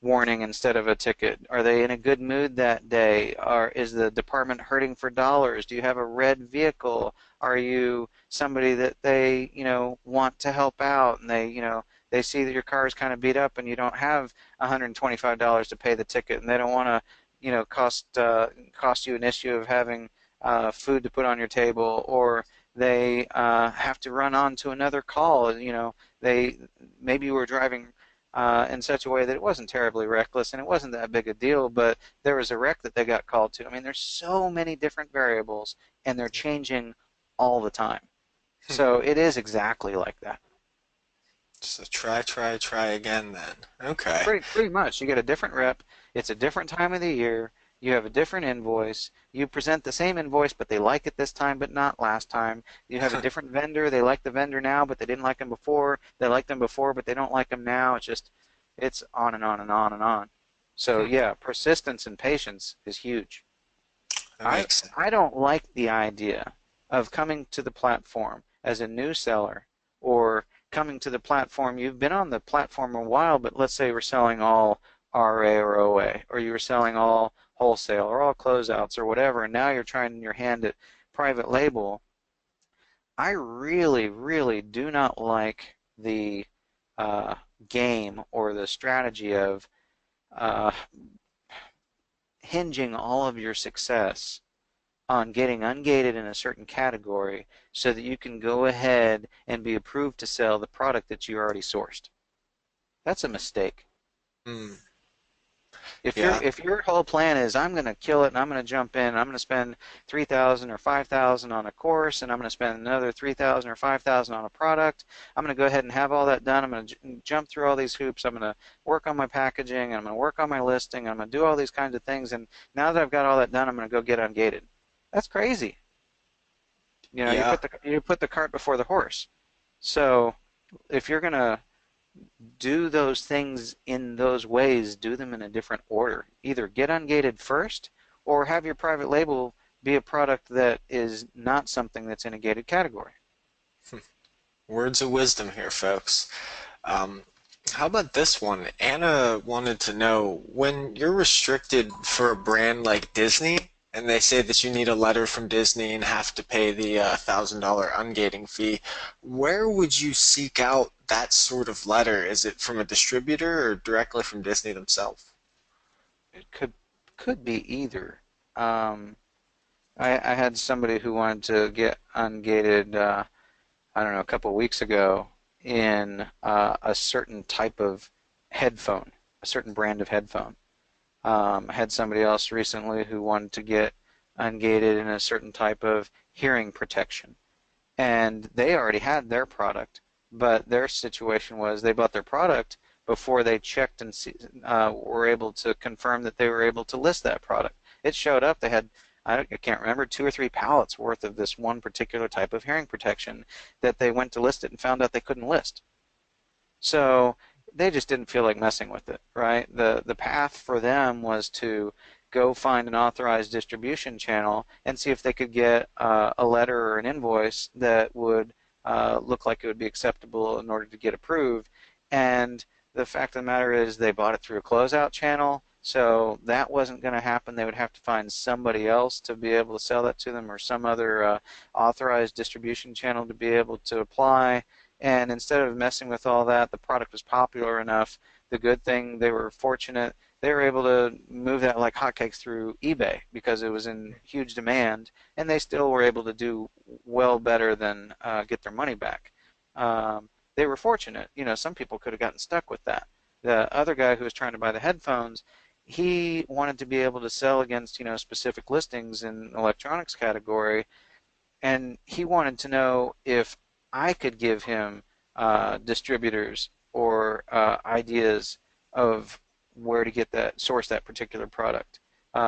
warning instead of a ticket? Are they in a good mood that day? Is the department hurting for dollars? Do you have a red vehicle? Are you somebody that they, want to help out, and they see that your car is kind of beat up and you don't have $125 to pay the ticket, and they don't want to, cost you an issue of having food to put on your table, or they have to run on to another call. Maybe you were driving in such a way that it wasn't terribly reckless and it wasn't that big a deal, but there was a wreck that they got called to. I mean, there's so many different variables, and they're changing all the time. So it is exactly like that. So try again then. Okay. Pretty much. You get a different rep. It's a different time of the year. You have a different invoice. You present the same invoice, but they like it this time, but not last time. You have a different vendor. They like the vendor now, but they didn't like him before. They liked him before, but they don't like him now. It's on and on and on and on. So yeah, persistence and patience is huge. That makes sense. I don't like the idea of coming to the platform as a new seller, or coming to the platform. You've been on the platform a while, but let's say we're selling all RA or OA, or you were selling all wholesale or all closeouts or whatever, and now you're trying your hand at private label. I really, really do not like the uh, game or the strategy of uh, hinging all of your success on getting ungated in a certain category so that you can go ahead and be approved to sell the product that you already sourced. That's a mistake. Hmm. If Yeah. your whole plan is I'm going to kill it and I'm going to jump in, I'm going to spend 3,000 or 5,000 on a course and I'm going to spend another 3,000 or 5,000 on a product. I'm going to go ahead and have all that done. I'm going to jump through all these hoops. I'm going to work on my packaging and I'm going to work on my listing. And I'm going to do all these kinds of things. And now that I've got all that done, I'm going to go get ungated. That's crazy. You know, Yeah. you put the cart before the horse. So if you're going to do those things in those ways, do them in a different order. Either get ungated first or have your private label be a product that is not something that's in a gated category. Words of wisdom here, folks. Um, how about this one? Anna wanted to know when you're restricted for a brand like Disney, and they say that you need a letter from Disney and have to pay the $1,000 ungating fee, where would you seek out that sort of letter? Is it from a distributor or directly from Disney themselves? It could be either. Um, I had somebody who wanted to get ungated, I don't know, a couple of weeks ago in a certain type of headphone, a certain brand of headphone. I had somebody else recently who wanted to get ungated in a certain type of hearing protection. And they already had their product, but their situation was they bought their product before they checked and were able to confirm that they were able to list that product. It showed up, they had, I can't remember, 2 or 3 pallets worth of this one particular type of hearing protection that they went to list it and found out they couldn't list. So they just didn't feel like messing with it, right? The path for them was to go find an authorized distribution channel and see if they could get a letter or an invoice that would look like it would be acceptable in order to get approved. And the fact of the matter is they bought it through a closeout channel, so that wasn't going to happen. They would have to find somebody else to be able to sell that to them or some other authorized distribution channel to be able to apply. And instead of messing with all that, the product was popular enough. The good thing, they were fortunate, they were able to move that like hotcakes through eBay because it was in huge demand, and they still were able to do well better than get their money back. They were fortunate. You know, some people could have gotten stuck with that. The other guy who was trying to buy the headphones, he wanted to be able to sell against, you know, specific listings in electronics category, and he wanted to know if I could give him distributors or ideas of where to get that, source that particular product,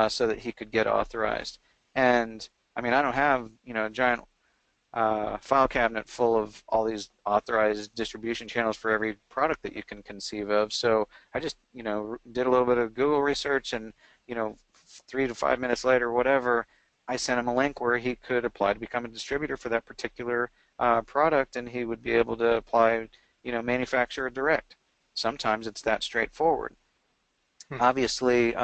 so that he could get authorized. And I mean, I don't have, you know, a giant file cabinet full of all these authorized distribution channels for every product that you can conceive of. So I just, you know, did a little bit of Google research, and, you know, 3 to 5 minutes later, whatever, I sent him a link where he could apply to become a distributor for that particular product, and he would be able to apply, you know, manufacturer direct. Sometimes it's that straightforward. Hmm. Obviously,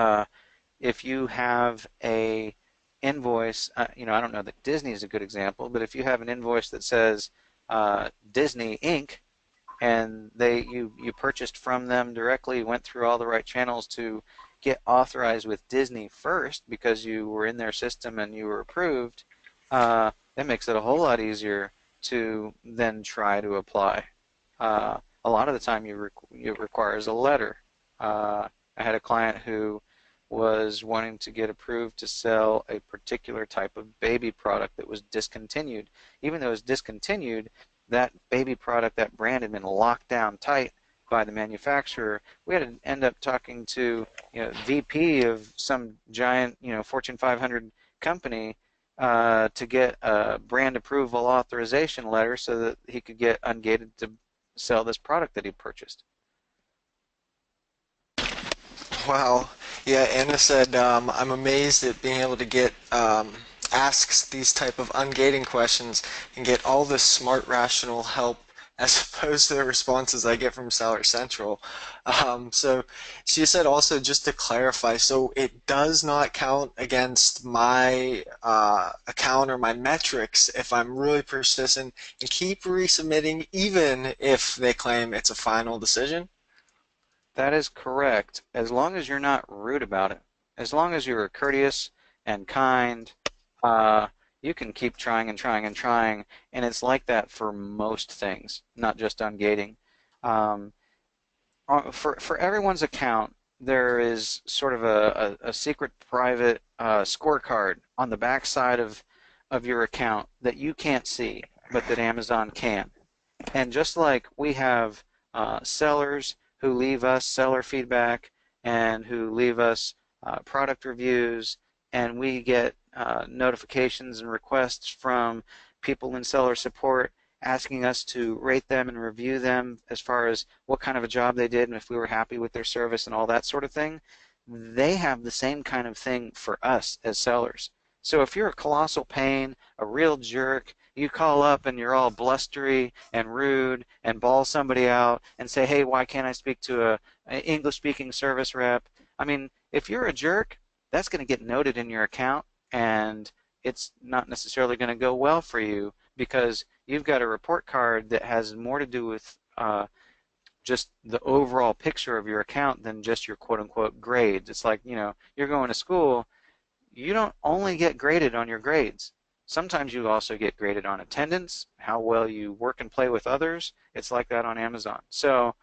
if you have a invoice, you know, I don't know that Disney is a good example, but if you have an invoice that says Disney Inc., and you purchased from them directly, went through all the right channels to get authorized with Disney first because you were in their system and you were approved, that makes it a whole lot easier to then try to apply. A lot of the time it requires a letter. I had a client who was wanting to get approved to sell a particular type of baby product that was discontinued. Even though it was discontinued, that baby product, that brand had been locked down tight by the manufacturer. We had to end up talking to, you know, VP of some giant, you know, Fortune 500 company to get a brand approval authorization letter so that he could get ungated to sell this product that he purchased. Wow. Yeah, Anna said, I'm amazed at being able to get asks these type of ungating questions and get all this smart, rational help as opposed to the responses I get from Seller Central. So she said also, just to clarify, so it does not count against my account or my metrics if I'm really persistent and keep resubmitting, even if they claim it's a final decision? That is correct, as long as you're not rude about it. As long as you're courteous and kind, uh, you can keep trying and trying and trying, and it's like that for most things, not just on gating. Um, for everyone's account, there is sort of a secret private scorecard on the back side of your account that you can't see, but that Amazon can. And just like we have sellers who leave us seller feedback and who leave us product reviews, and we get notifications and requests from people in seller support asking us to rate them and review them as far as what kind of a job they did and if we were happy with their service and all that sort of thing, they have the same kind of thing for us as sellers. So if you're a colossal pain, a real jerk, you call up and you're all blustery and rude and bawl somebody out and say, hey, why can't I speak to a English-speaking service rep? I mean, if you're a jerk, that's going to get noted in your account, and it's not necessarily going to go well for you because you've got a report card that has more to do with just the overall picture of your account than just your quote-unquote grades. It's like, you're going to school, you don't only get graded on your grades. Sometimes you also get graded on attendance, how well you work and play with others. It's like that on Amazon. So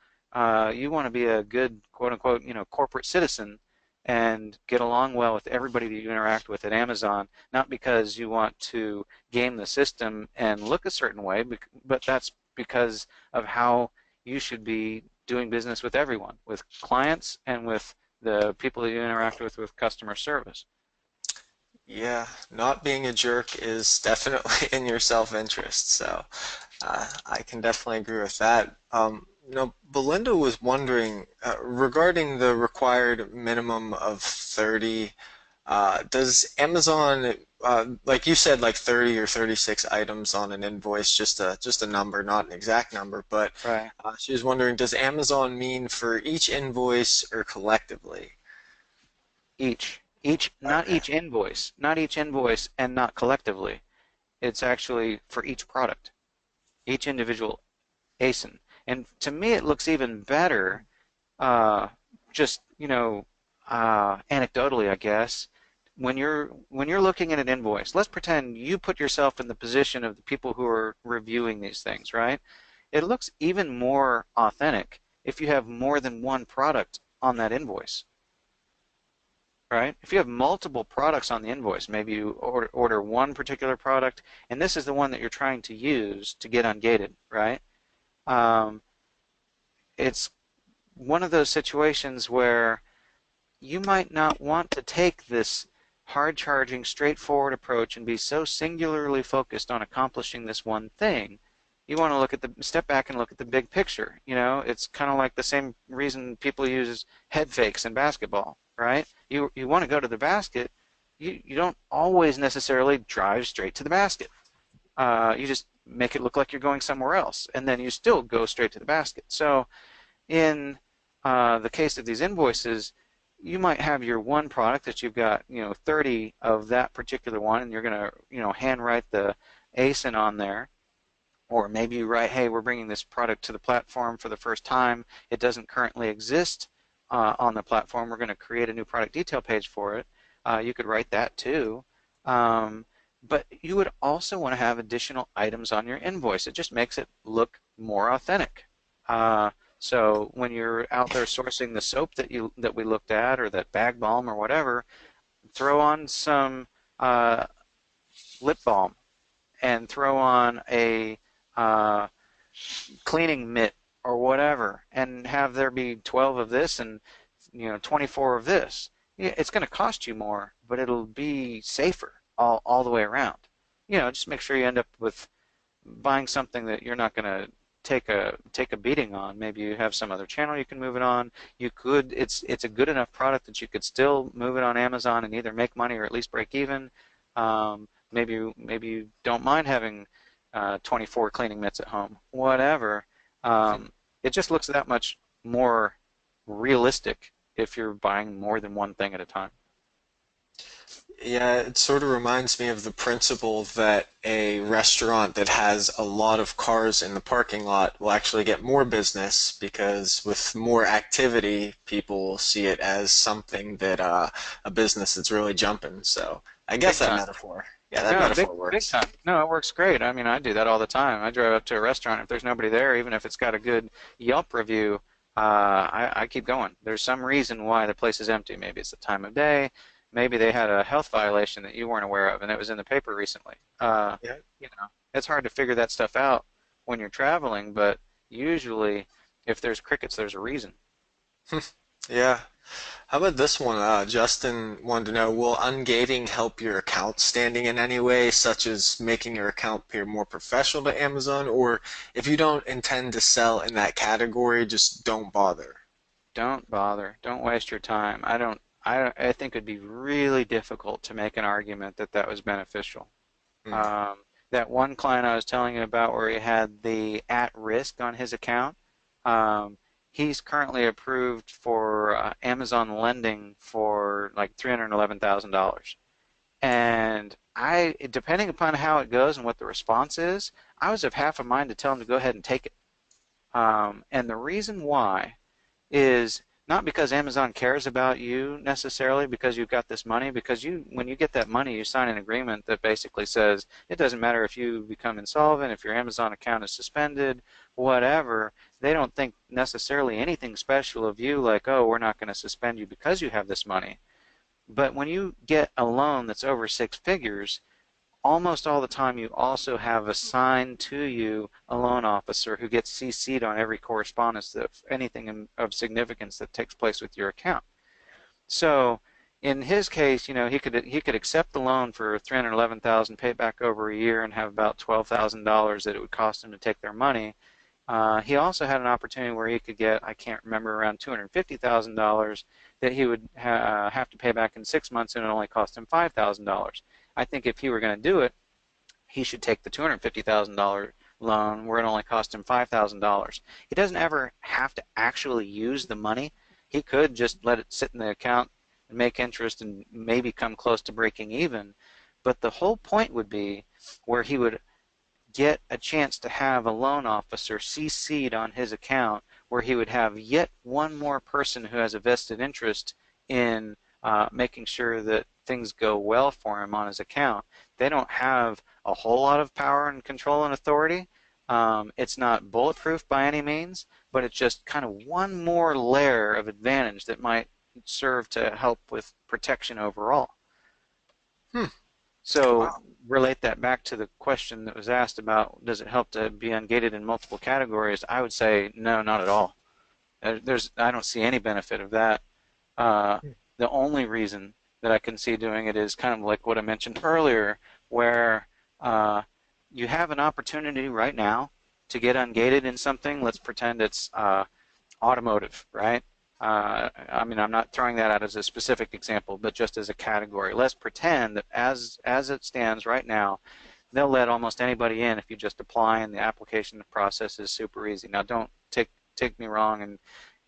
you want to be a good quote-unquote, corporate citizen and get along well with everybody that you interact with at Amazon, not because you want to game the system and look a certain way, but that's because of how you should be doing business with everyone, with clients and with the people that you interact with customer service. Yeah, not being a jerk is definitely in your self-interest, so I can definitely agree with that. Belinda was wondering regarding the required minimum of 30. Does Amazon, like you said, like 30 or 36 items on an invoice, just a number, not an exact number, but Right. she was wondering, does Amazon mean for each invoice or collectively? Not Okay. each invoice and not collectively. It's actually for each product, each individual ASIN. And to me, it looks even better, uh, just, anecdotally, I guess, when you're looking at an invoice. Let's pretend you put yourself in the position of the people who are reviewing these things, right? It looks even more authentic if you have more than one product on that invoice. Right? If you have multiple products on the invoice, maybe you order one particular product, and this is the one that you're trying to use to get ungated, right? Um, it's one of those situations where you might not want to take this hard-charging, straightforward approach and be so singularly focused on accomplishing this one thing. You want to step back and look at the big picture. It's kind of like the same reason people use head fakes in basketball, right? You want to go to the basket. You don't always necessarily drive straight to the basket. You just make it look like you're going somewhere else, and then you still go straight to the basket. So in the case of these invoices, you might have your one product that you've got, 30 of that particular one, and you're going to, handwrite the ASIN on there. Or maybe you write, hey, we're bringing this product to the platform for the first time. It doesn't currently exist on the platform. We're going to create a new product detail page for it. You could write that too. Um, but you would also want to have additional items on your invoice. It just makes it look more authentic. So when you're out there sourcing the soap that we looked at, or that bag balm or whatever, throw on some lip balm and throw on a uh, cleaning mitt or whatever, and have there be 12 of this and 24 of this. Yeah, it's going to cost you more, but it'll be safer all the way around. Just make sure you end up with buying something that you're not going to take a beating on. Maybe you have some other channel you can move it on. You could it's a good enough product that you could still move it on Amazon and either make money or at least break even. Maybe you don't mind having 24 cleaning mitts at home, whatever. It just looks that much more realistic if you're buying more than one thing at a time. Yeah, it sort of reminds me of the principle that a restaurant that has a lot of cars in the parking lot will actually get more business because with more activity, people will see it as something that a business that's really jumping. So I guess Big that time. metaphor, yeah, that No, big metaphor big works. time. No, it works great. I mean, I do that all the time. I drive up to a restaurant. If there's nobody there, even if it's got a good Yelp review, I keep going. There's some reason why the place is empty. Maybe it's the time of day. Maybe they had a health violation that you weren't aware of, and it was in the paper recently. Yeah. It's hard to figure that stuff out when you're traveling, but usually, if there's crickets, there's a reason. Yeah. How about this one? Justin wanted to know, will ungating help your account standing in any way, such as making your account appear more professional to Amazon? Or if you don't intend to sell in that category, just don't bother. Don't bother. Don't waste your time. I think it'd be really difficult to make an argument that that was beneficial. Hmm. That one client I was telling you about where he had the at risk on his account, um, he's currently approved for Amazon lending for like $311,000. And depending upon how it goes and what the response is, I was of half a mind to tell him to go ahead and take it. And the reason why is not because Amazon cares about you necessarily because you've got this money, because when you get that money, you sign an agreement that basically says it doesn't matter if you become insolvent, if your Amazon account is suspended, whatever. They don't think necessarily anything special of you, like, oh, we're not going to suspend you because you have this money. But when you get a loan that's over six figures, almost all the time you also have assigned to you a loan officer who gets CC'd on every correspondence of anything of significance that takes place with your account. So in his case, he could accept the loan for 311,000, pay it back over a year, and have about $12,000 that it would cost him to take their money. He also had an opportunity where he could get, I can't remember, around $250,000 that he would have to pay back in 6 months, and it only cost him $5,000. I think if he were going to do it, he should take the $250,000 loan where it only cost him $5,000. He doesn't ever have to actually use the money. He could just let it sit in the account and make interest and maybe come close to breaking even. But the whole point would be where he would get a chance to have a loan officer CC'd on his account where he would have yet one more person who has a vested interest in making sure that things go well for him on his account. They don't have a whole lot of power and control and authority. It's not bulletproof by any means, but it's just kind of one more layer of advantage that might serve to help with protection overall. Hmm. So Wow. relate that back to the question that was asked about does it help to be ungated in multiple categories? I would say no, not at all. I don't see any benefit of that. Uh, the only reason that I can see doing it is kind of like what I mentioned earlier, where uh, you have an opportunity right now to get ungated in something. Let's pretend it's automotive, right? I mean, I'm not throwing that out as a specific example, but just as a category. Let's pretend that as it stands right now, they'll let almost anybody in if you just apply, and the application process is super easy. Now, don't take me wrong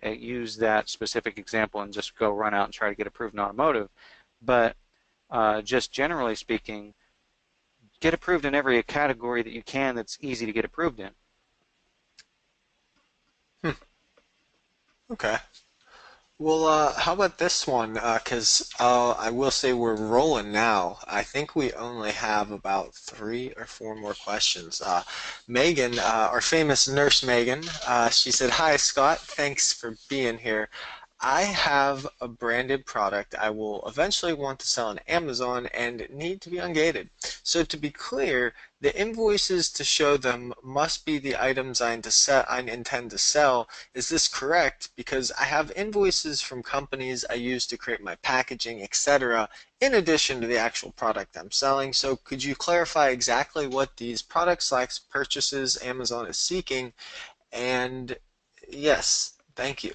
and use that specific example and just go run out and try to get approved in automotive, but just generally speaking, get approved in every category that you can that's easy to get approved in. Hmm. Okay. Well, how about this one? Because I will say we're rolling now. I think we only have about three or four more questions. Megan, our famous nurse Megan, she said, "Hi, Scott. Thanks for being here. I have a branded product I will eventually want to sell on Amazon and need to be ungated. So to be clear, the invoices to show them must be the items I intend to sell. Is this correct? Because I have invoices from companies I use to create my packaging, etc., in addition to the actual product I'm selling. So could you clarify exactly what these product/purchases Amazon is seeking? And yes, thank you."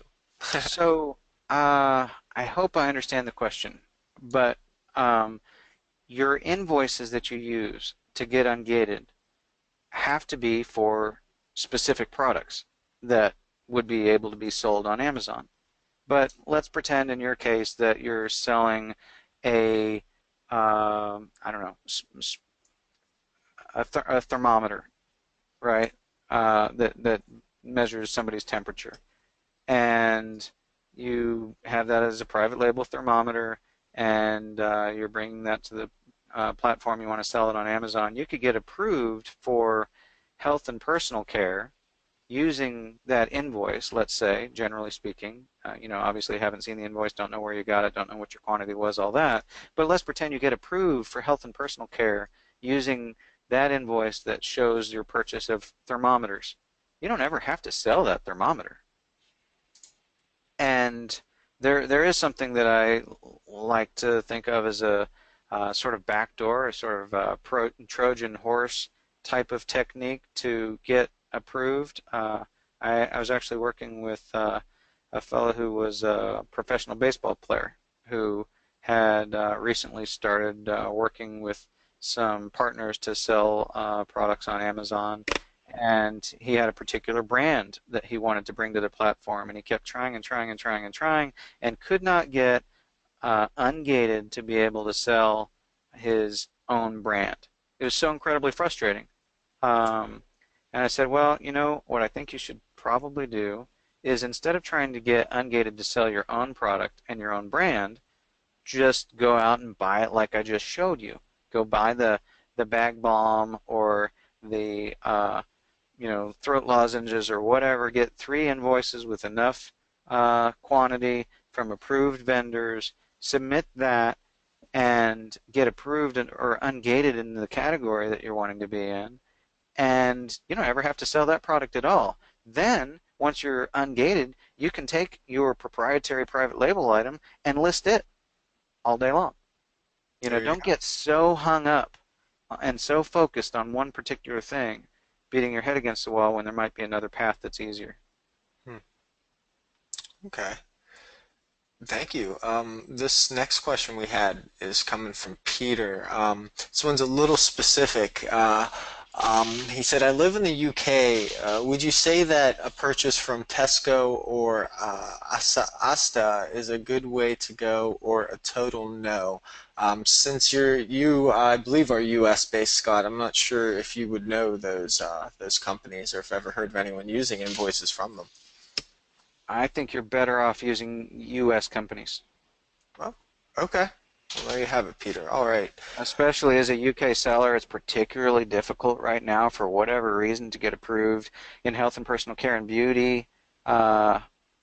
So I hope I understand the question, but um, your invoices that you use to get ungated, have to be for specific products that would be able to be sold on Amazon. But let's pretend in your case that you're selling a, I don't know, a thermometer, right? That measures somebody's temperature, and you have that as a private label thermometer, and you're bringing that to the platform you want to sell it on Amazon. You could get approved for health and personal care using that invoice, let's say, generally speaking. Obviously haven't seen the invoice, don't know where you got it, don't know what your quantity was, all that. But let's pretend you get approved for health and personal care using that invoice that shows your purchase of thermometers. You don't ever have to sell that thermometer. And there is something that I like to think of as a sort of backdoor, a sort of Trojan horse type of technique to get approved. I was actually working with a fellow who was a professional baseball player who had recently started working with some partners to sell products on Amazon, and he had a particular brand that he wanted to bring to the platform, and he kept trying and trying and trying and trying and could not get Ungated to be able to sell his own brand. It was so incredibly frustrating. Um, and I said, well, what I think you should probably do is, instead of trying to get Ungated to sell your own product and your own brand, just go out and buy it like I just showed you. Go buy the bag balm or the throat lozenges or whatever. Get 3 invoices with enough quantity from approved vendors. Submit that and get approved or ungated in the category that you're wanting to be in, and you don't ever have to sell that product at all. Then, once you're ungated, you can take your proprietary private label item and list it all day long. There you Don't go. get so hung up and so focused on one particular thing, beating your head against the wall when there might be another path that's easier. Hmm. Okay. Thank you. This next question we had is coming from Peter. This one's a little specific. He said, I live in the UK. Would you say that a purchase from Tesco or Asta is a good way to go, or a total no? Since you, I believe, are US based, Scott, I'm not sure if you would know those companies, or if ever heard of anyone using invoices from them. I think you're better off using U.S. companies, Well, okay. Well, there you have it, Peter. All right. especially as a UK seller. It's particularly difficult right now for whatever reason to get approved in health and personal care and beauty uh,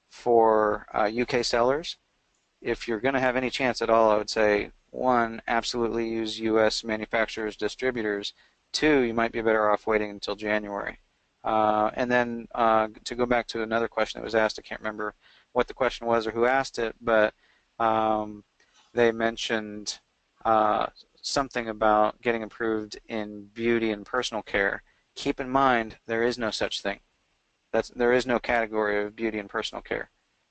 for UK sellers. If you're going to have any chance at all, I would say, one, absolutely use U.S. manufacturers, distributors. Two, you might be better off waiting until January. And then to go back to another question that was asked, I can't remember what the question was or who asked it, but um, they mentioned something about getting approved in beauty and personal care. Keep in mind, there is no such thing. There is no category of beauty and personal care.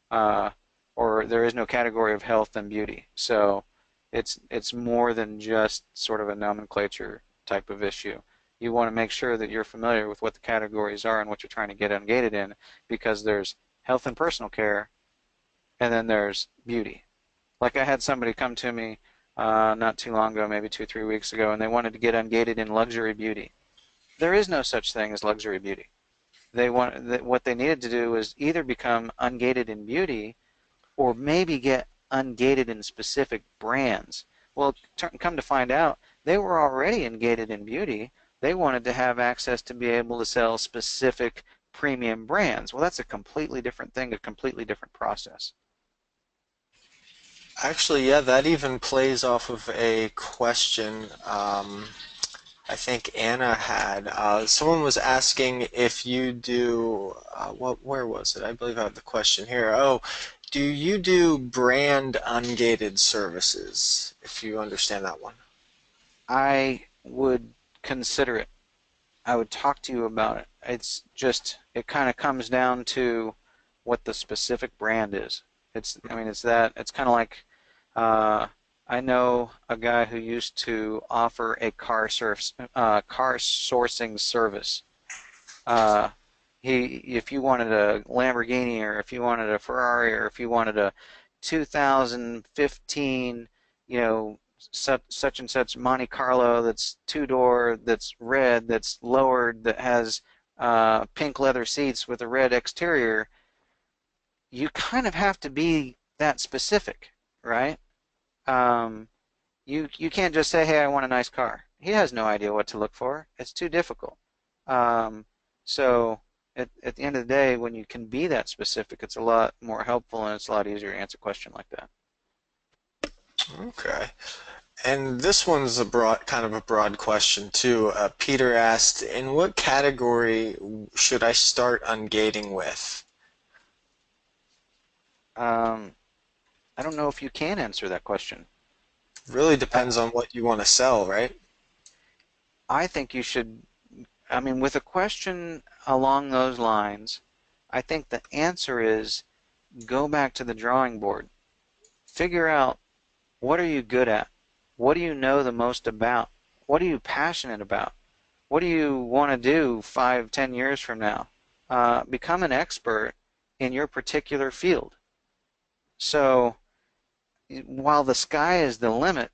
Uh, or there is no category of health and beauty. So it's more than just sort of a nomenclature type of issue. You want to make sure that you're familiar with what the categories are and what you're trying to get ungated in, because there's health and personal care, and then there's beauty. Like I had somebody come to me not too long ago, maybe 2 or 3 weeks ago, and they wanted to get ungated in luxury beauty. There is no such thing as luxury beauty. What they needed to do was either become ungated in beauty, or maybe get ungated in specific brands. Well, come to find out, they were already ungated in beauty. They wanted to have access to be able to sell specific premium brands. Well, that's a completely different thing, a completely different process. Actually, yeah, that even plays off of a question I think Anna had. Someone was asking if you do, where was it? I believe I have the question here. Oh, do you do brand ungated services, if you understand that one? I would consider it. I would talk to you about it. It kind of comes down to what the specific brand is. It's kind of like uh, I know a guy who used to offer a car sourcing service. Uh, if you wanted a Lamborghini, or if you wanted a Ferrari, or if you wanted a 2015, you know, such and such Monte Carlo that's two-door, that's red, that's lowered, that has pink leather seats with a red exterior, you kind of have to be that specific, right? Um, you can't just say, "Hey, I want a nice car." He has no idea what to look for. It's too difficult. Um, so at the end of the day, when you can be that specific, it's a lot more helpful, and it's a lot easier to answer a question like that. Okay. And this one's a kind of a broad question too. Peter asked, in what category should I start ungating with? Um, I don't know if you can answer that question. Really I, depends on what you want to sell, right? I think you should, I mean, with a question along those lines, I think the answer is go back to the drawing board. Figure out, what are you good at? What do you know the most about? What are you passionate about? What do you want to do 5, 10 years from now? Become an expert in your particular field. So while the sky is the limit,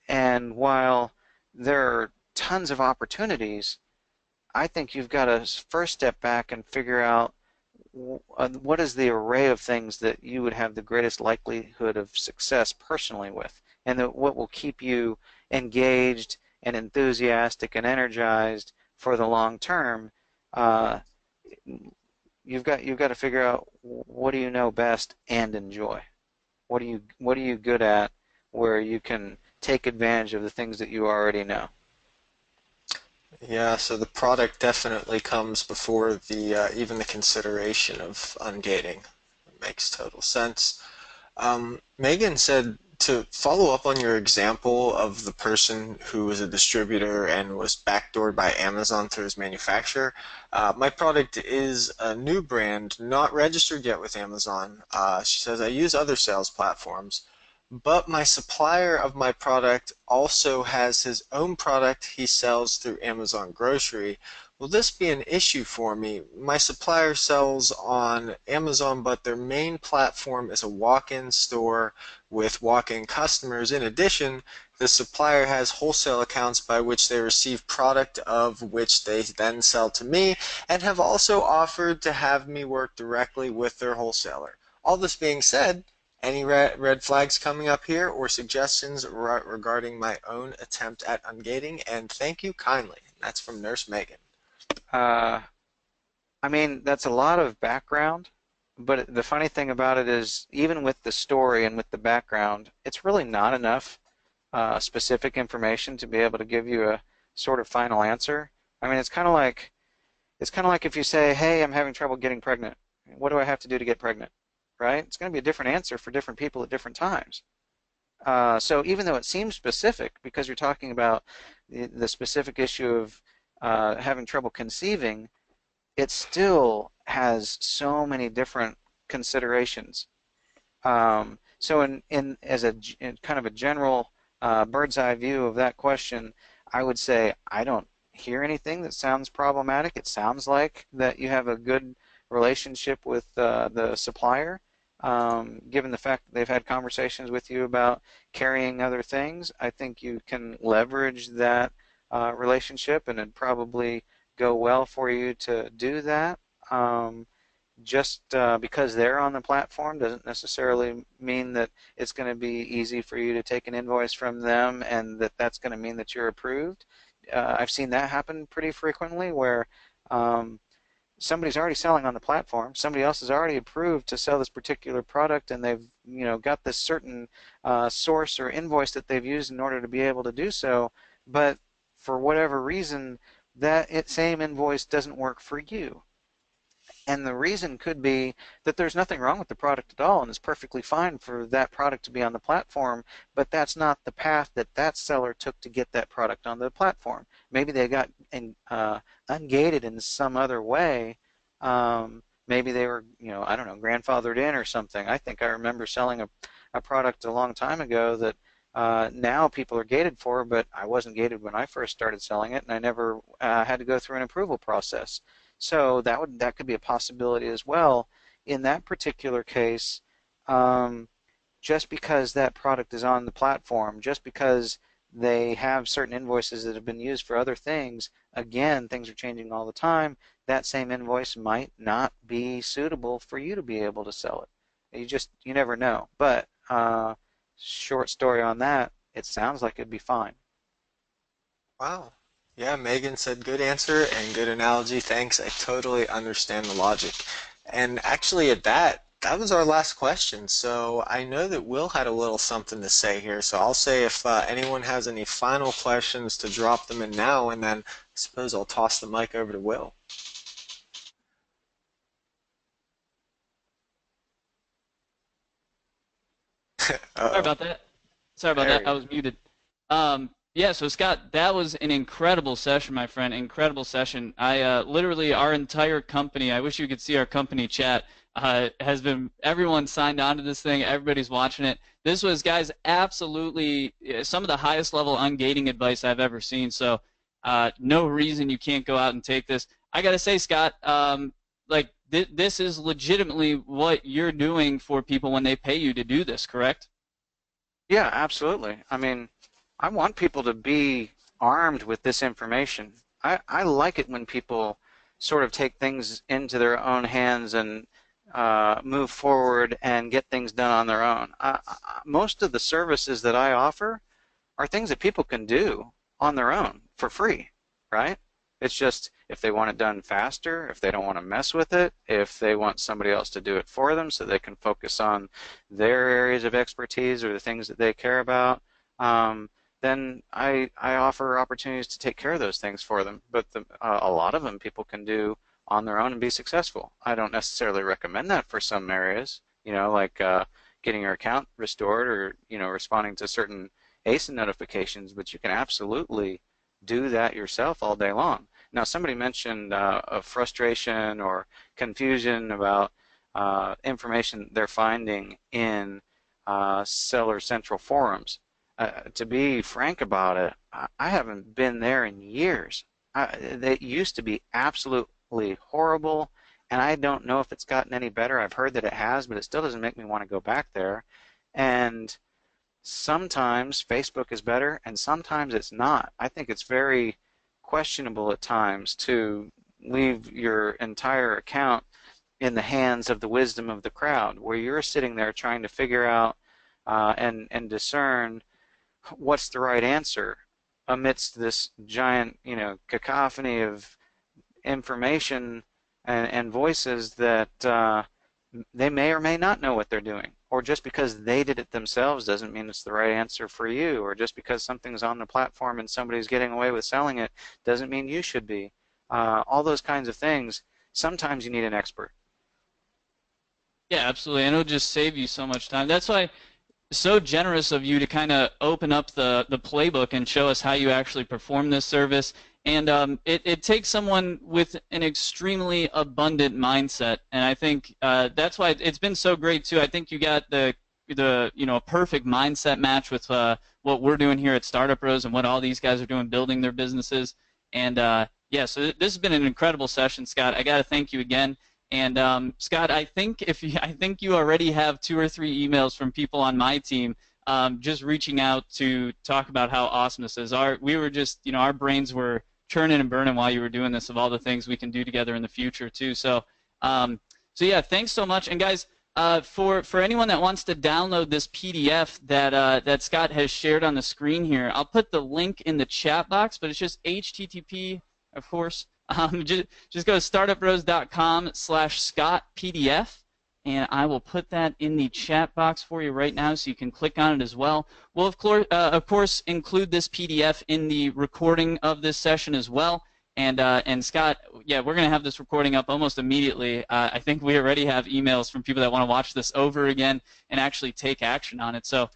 and while there are tons of opportunities, I think you've got to first step back and figure out what is the array of things that you would have the greatest likelihood of success personally with, and what will keep you engaged and enthusiastic and energized for the long term. Uh, you've got to figure out, what do you know best and enjoy. What are you good at, where you can take advantage of the things that you already know. Yeah, so the product definitely comes before the even the consideration of ungating. It makes total sense. Megan said to follow up on your example of the person who was a distributor and was backdoored by Amazon through his manufacturer. My product is a new brand, not registered yet with Amazon. She says, I use other sales platforms, but my supplier of my product also has his own product he sells through Amazon Grocery. Will this be an issue for me? My supplier sells on Amazon, but their main platform is a walk-in store with walk-in customers. In addition, the supplier has wholesale accounts by which they receive product of which they then sell to me, and have also offered to have me work directly with their wholesaler. All this being said, any red flags coming up here or suggestions regarding my own attempt at ungating? And thank you kindly. That's from Nurse Megan. Uh, I mean, that's a lot of background, but the funny thing about it is, even with the story and with the background, it's really not enough specific information to be able to give you a sort of final answer. I mean, it's kind of like if you say, "Hey, I'm having trouble getting pregnant. What do I have to do to get pregnant?" Right? It's going to be a different answer for different people at different times. So even though it seems specific, because you're talking about the specific issue of having trouble conceiving, it still has so many different considerations. So in kind of a general bird's eye view of that question, I would say I don't hear anything that sounds problematic. It sounds like that you have a good relationship with the supplier, given the fact that they've had conversations with you about carrying other things. I think you can leverage that relationship, and it'd probably go well for you to do that. Just because they're on the platform doesn't necessarily mean that it's going to be easy for you to take an invoice from them, and that's going to mean that you're approved. I've seen that happen pretty frequently, where um, somebody's already selling on the platform, somebody else is already approved to sell this particular product, and they've got this certain source or invoice that they've used in order to be able to do so, but for whatever reason, that same invoice doesn't work for you. And the reason could be that there's nothing wrong with the product at all, and it's perfectly fine for that product to be on the platform, but that's not the path that seller took to get that product on the platform. Maybe they got ungated in some other way. Maybe they were, I don't know, grandfathered in or something. I think I remember selling a product a long time ago that now people are gated for, but I wasn't gated when I first started selling it, and I never had to go through an approval process. So that could be a possibility as well. In that particular case, um, just because that product is on the platform, just because they have certain invoices that have been used for other things, again, things are changing all the time. That same invoice might not be suitable for you to be able to sell it. You never know. But short story on that, it sounds like it'd be fine. Wow. Yeah, Megan said good answer and good analogy. Thanks. I totally understand the logic. And actually, at that, that was our last question. So I know that Will had a little something to say here. So I'll say if anyone has any final questions to drop them in now, and then I suppose I'll toss the mic over to Will. Sorry Uh-oh. about that. Sorry about There that. we I go. was muted. Yeah, so Scott, that was an incredible session, my friend. Incredible session. Literally our entire company, I wish you could see our company chat, has been, everyone signed on to this thing. Everybody's watching it. This was, guys, absolutely some of the highest level ungating advice I've ever seen. So no reason you can't go out and take this. I got to say, Scott, like this is legitimately what you're doing for people when they pay you to do this, correct? Yeah, absolutely. I mean, I want people to be armed with this information. I like it when people sort of take things into their own hands and move forward and get things done on their own. Most of the services that I offer are things that people can do on their own for free, right? It's just if they want it done faster, if they don't want to mess with it, if they want somebody else to do it for them so they can focus on their areas of expertise or the things that they care about, then I offer opportunities to take care of those things for them. But a lot of them people can do on their own and be successful. I don't necessarily recommend that for some areas, like getting your account restored or, responding to certain ASIN notifications, but you can absolutely do that yourself all day long. Now, somebody mentioned a frustration or confusion about information they're finding in Seller Central forums. To be frank about it, I haven't been there in years. They used to be absolutely horrible, and I don't know if it's gotten any better. I've heard that it has, but it still doesn't make me want to go back there. And sometimes Facebook is better and sometimes it's not. I think it's very questionable at times to leave your entire account in the hands of the wisdom of the crowd, where you're sitting there trying to figure out and discern what's the right answer amidst this giant, cacophony of information and voices that they may or may not know what they're doing. Or just because they did it themselves doesn't mean it's the right answer for you. Or just because something's on the platform and somebody's getting away with selling it doesn't mean you should be. All those kinds of things. Sometimes you need an expert. Yeah, absolutely. And it'll just save you so much time. That's why so generous of you to kind of open up the playbook and show us how you actually perform this service. And it takes someone with an extremely abundant mindset, and I think that's why it's been so great too. I think you got the perfect mindset match with what we're doing here at Startupbros and what all these guys are doing building their businesses. And yeah, so this has been an incredible session, Scott. I got to thank you again. And Scott, I think I think you already have 2 or 3 emails from people on my team just reaching out to talk about how awesome this is. We were just, our brains were churning and burning while you were doing this of all the things we can do together in the future too. So, so yeah, thanks so much. And guys, for anyone that wants to download this PDF that Scott has shared on the screen here, I'll put the link in the chat box, but it's just HTTP, of course. Just go to startupbros.com/ScottPDF, and I will put that in the chat box for you right now so you can click on it as well. We'll, of course, include this PDF in the recording of this session as well. And Scott, yeah, we're going to have this recording up almost immediately. I think we already have emails from people that want to watch this over again and actually take action on it. So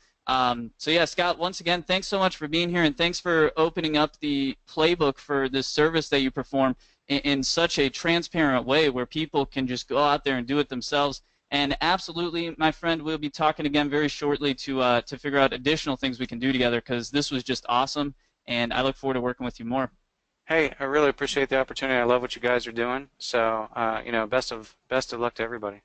yeah, Scott, once again, thanks so much for being here, and thanks for opening up the playbook for this service that you perform in such a transparent way where people can just go out there and do it themselves. And absolutely, my friend, we'll be talking again very shortly to figure out additional things we can do together, because this was just awesome, and I look forward to working with you more. Hey, I really appreciate the opportunity. I love what you guys are doing. So, best of luck to everybody.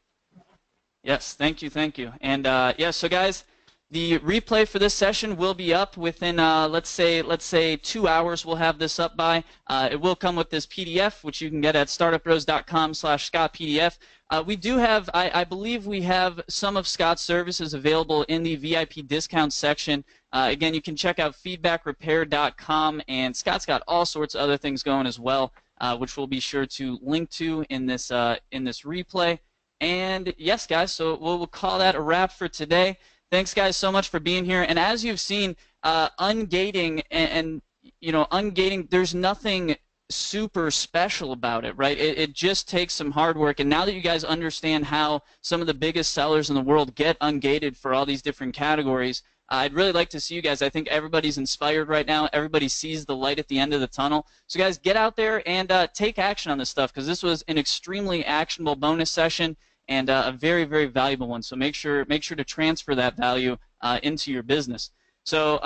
Yes, thank you, thank you. And yeah, so guys, the replay for this session will be up within let's say 2 hours. We'll have this up by. It will come with this PDF, which you can get at startupbros.com/ScottPDF. We do have, I believe we have some of Scott's services available in the VIP discount section. Again, you can check out feedbackrepair.com, and Scott's got all sorts of other things going as well, which we'll be sure to link to in this replay. And yes, guys, so we'll call that a wrap for today. Thanks, guys, so much for being here. And as you've seen, ungating and ungating, there's nothing super special about it, right? It just takes some hard work. And now that you guys understand how some of the biggest sellers in the world get ungated for all these different categories, I'd really like to see you guys. I think everybody's inspired right now. Everybody sees the light at the end of the tunnel. So guys, get out there and take action on this stuff, because this was an extremely actionable bonus session and a very, very valuable one. So make sure to transfer that value into your business. So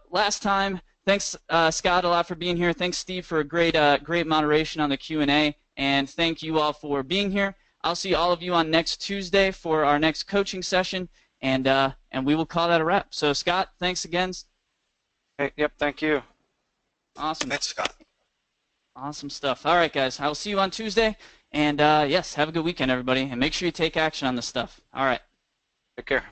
last time, thanks Scott a lot for being here. Thanks Steve for a great moderation on the Q&A, and thank you all for being here. I'll see all of you on next Tuesday for our next coaching session, and we will call that a wrap. So Scott, thanks again. Hey, yep, thank you. Awesome. Thanks, Scott. Awesome stuff. All right, guys, I'll see you on Tuesday. And yes, have a good weekend, everybody, and make sure you take action on this stuff. All right. Take care.